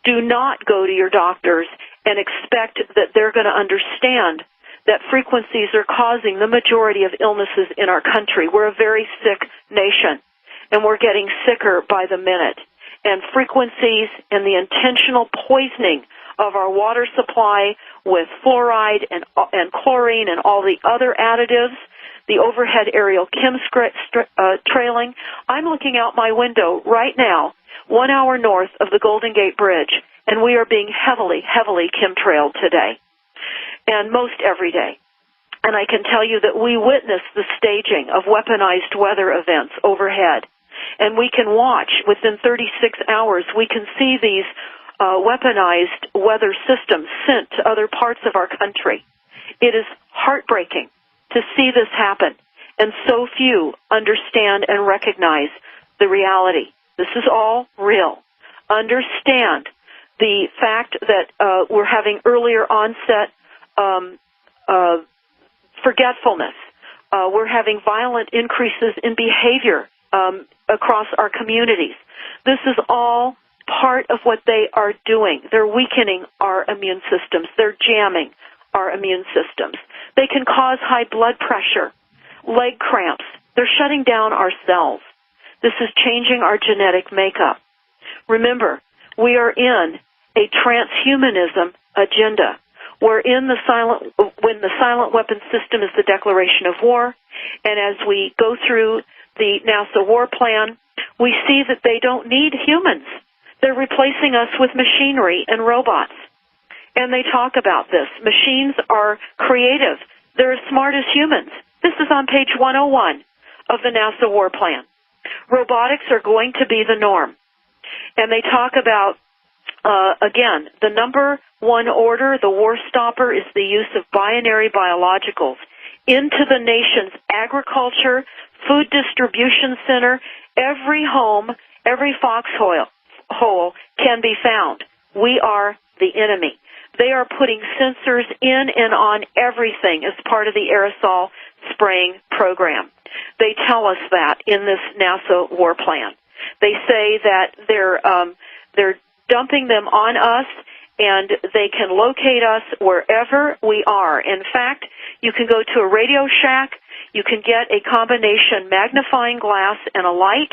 Do not go to your doctors and expect that they're going to understand that frequencies are causing the majority of illnesses in our country. We're a very sick nation, and we're getting sicker by the minute. And frequencies and the intentional poisoning of our water supply with fluoride and chlorine and all the other additives, the overhead aerial trailing. I'm looking out my window right now, 1 hour north of the Golden Gate Bridge, and we are being heavily, heavily chemtrailed today, and most every day. And I can tell you that we witness the staging of weaponized weather events overhead. And we can watch, within 36 hours, we can see these weaponized weather systems sent to other parts of our country. It is heartbreaking to see this happen, and so few understand and recognize the reality. This is all real. Understand the fact that we're having earlier onset forgetfulness. We're having violent increases in behavior across our communities. This is all part of what they are doing. They're weakening our immune systems. They're jamming our immune systems. They can cause high blood pressure, leg cramps. They're shutting down our cells. This is changing our genetic makeup. Remember, we are in a transhumanism agenda. We're in when the silent weapon system is the declaration of war, and as we go through the NASA war plan, we see that they don't need humans. They're replacing us with machinery and robots. And they talk about this. Machines are creative. They're as smart as humans. This is on page 101 of the NASA war plan. Robotics are going to be the norm. And they talk about, again, the number one order, the war stopper, is the use of binary biologicals into the nation's agriculture, food distribution center. Every home, every foxhole can be found. We are the enemy. They are putting sensors in and on everything as part of the aerosol spraying program. They tell us that in this NASA war plan. They say that they're dumping them on us, and they can locate us wherever we are. In fact, you can go to a Radio Shack, you can get a combination magnifying glass and a light,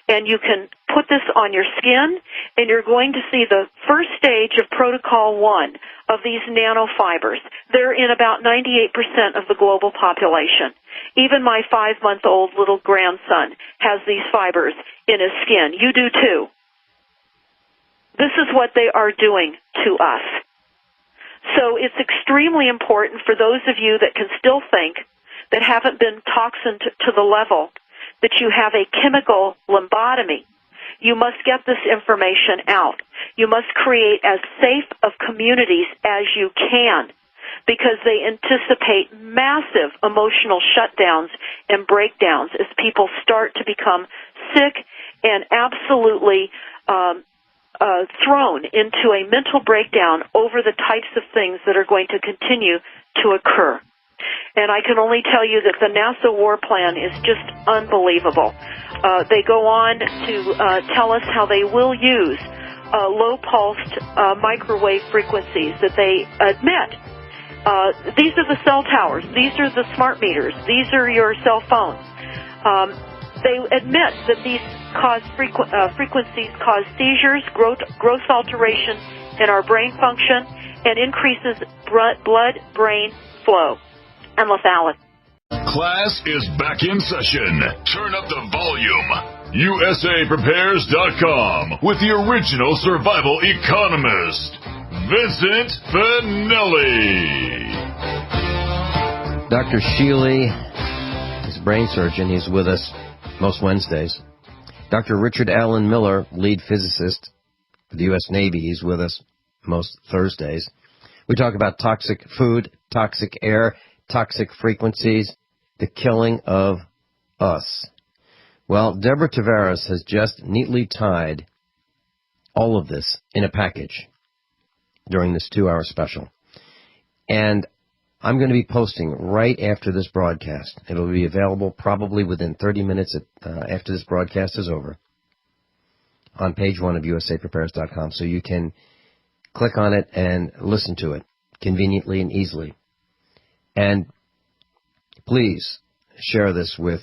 and you can put this on your skin, and you're going to see the first stage of Protocol 1 of these nanofibers. They're in about 98% of the global population. Even my 5-month-old little grandson has these fibers in his skin. You do too. This is what they are doing to us. So it's extremely important for those of you that can still think, that haven't been toxined to the level that you have a chemical lobotomy. You must get this information out. You must create as safe of communities as you can, because they anticipate massive emotional shutdowns and breakdowns as people start to become sick and absolutely thrown into a mental breakdown over the types of things that are going to continue to occur. And I can only tell you that the NASA war plan is just unbelievable. They go on to tell us how they will use low-pulsed microwave frequencies that they admit. These are the cell towers. These are the smart meters. These are your cell phones. They admit that these frequencies cause seizures, growth alteration in our brain function, and increases blood-brain flow and lethality. Class is back in session. Turn up the volume. USAPrepares.com with the original survival economist, Vincent Finelli. Dr. Sheely is a brain surgeon. He's with us most Wednesdays. Dr. Richard Allen Miller, lead physicist for the U.S. Navy. He's with us most Thursdays. We talk about toxic food, toxic air, toxic frequencies, the killing of us. Well, Deborah Tavares has just neatly tied all of this in a package during this 2-hour special. And I'm going to be posting right after this broadcast. It'll be available probably within 30 minutes after this broadcast is over on page 1 of USAPrepares.com, so you can click on it and listen to it conveniently and easily. And please share this with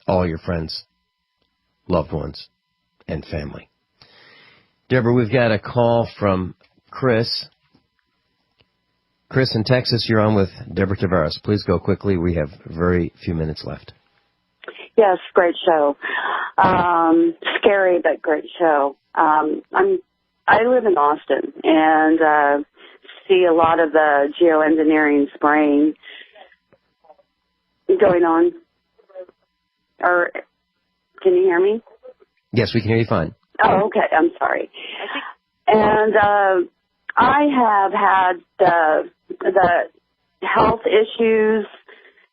all your friends, loved ones, and family. Deborah, we've got a call from Chris Chris in Texas, you're on with Deborah Tavares. Please go quickly. We have very few minutes left. Yes, great show. Scary, but great show. I live in Austin and see a lot of the geoengineering spraying going on. Or can you hear me? Yes, we can hear you fine. Oh, okay. I'm sorry. And I have had the health issues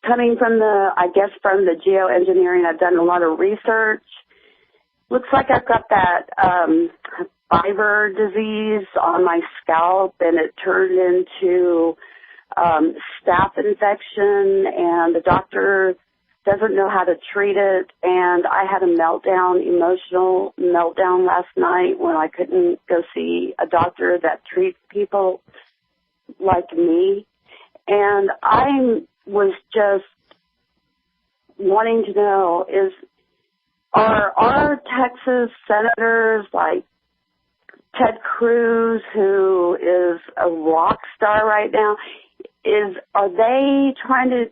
coming from from the geoengineering. I've done a lot of research. Looks like I've got that fiber disease on my scalp, and it turned into staph infection, and the doctor doesn't know how to treat it. And I had a emotional meltdown last night when I couldn't go see a doctor that treats people like me. And I was just wanting to know, are our Texas senators like Ted Cruz, who is a rock star right now, are they trying to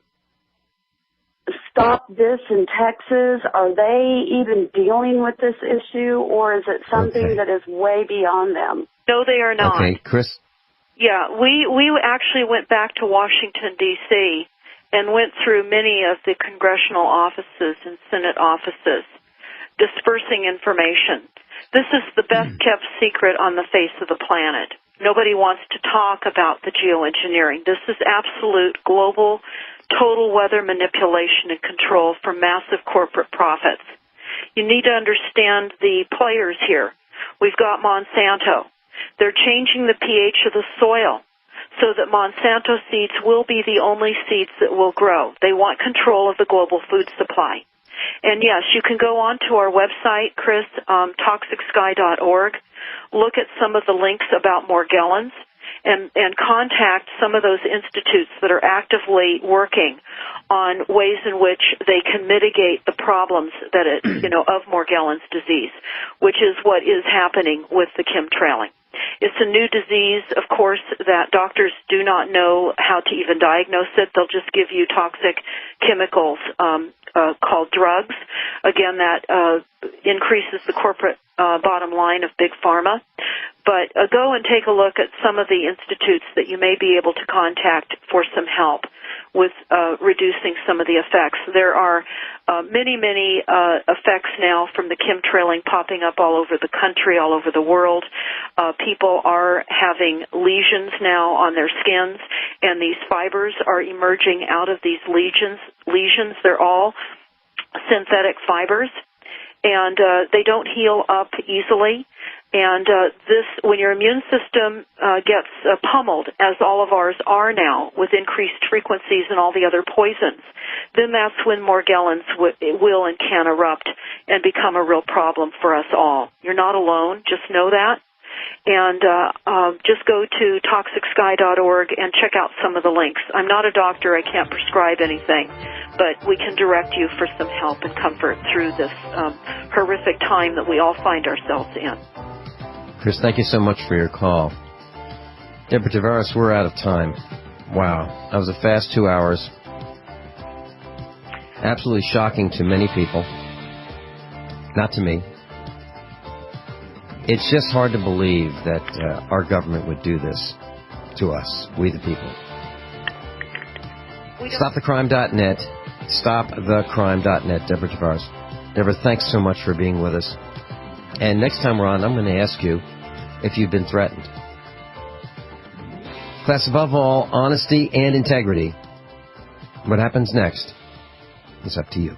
stop this in Texas? Are they even dealing with this issue, or is it something that is way beyond them? No, they are not. Okay, Chris? Yeah, we actually went back to Washington, D.C., and went through many of the congressional offices and Senate offices, dispersing information. This is the best-kept secret on the face of the planet. Nobody wants to talk about the geoengineering. This is absolute global total weather manipulation and control for massive corporate profits. You need to understand the players here. We've got Monsanto. They're changing the pH of the soil so that Monsanto seeds will be the only seeds that will grow. They want control of the global food supply. And yes, you can go on to our website, Chris, toxicsky.org, look at some of the links about Morgellons, and contact some of those institutes that are actively working on ways in which they can mitigate the problems that of Morgellons disease, which is what is happening with the chemtrailing. It's a new disease, of course, that doctors do not know how to even diagnose it. They'll just give you toxic chemicals called drugs. Again, that increases the corporate bottom line of Big Pharma. But go and take a look at some of the institutes that you may be able to contact for some help with reducing some of the effects. There are many effects now from the chemtrailing popping up all over the country, all over the world. People are having lesions now on their skins, and these fibers are emerging out of these lesions. They're all synthetic fibers, and they don't heal up easily. And when your immune system gets pummeled, as all of ours are now, with increased frequencies and all the other poisons, then that's when Morgellons will and can erupt and become a real problem for us all. You're not alone. Just know that. And just go to toxicsky.org and check out some of the links. I'm not a doctor. I can't prescribe anything, but we can direct you for some help and comfort through this horrific time that we all find ourselves in. Chris, thank you so much for your call. Deborah Tavares, we're out of time. Wow, that was a fast 2 hours. Absolutely shocking to many people. Not to me. It's just hard to believe that our government would do this to us, we the people. StopTheCrime.net. StopTheCrime.net. Deborah Tavares. Deborah, thanks so much for being with us. And next time we're on, I'm going to ask you if you've been threatened. Class, above all, honesty and integrity. What happens next is up to you.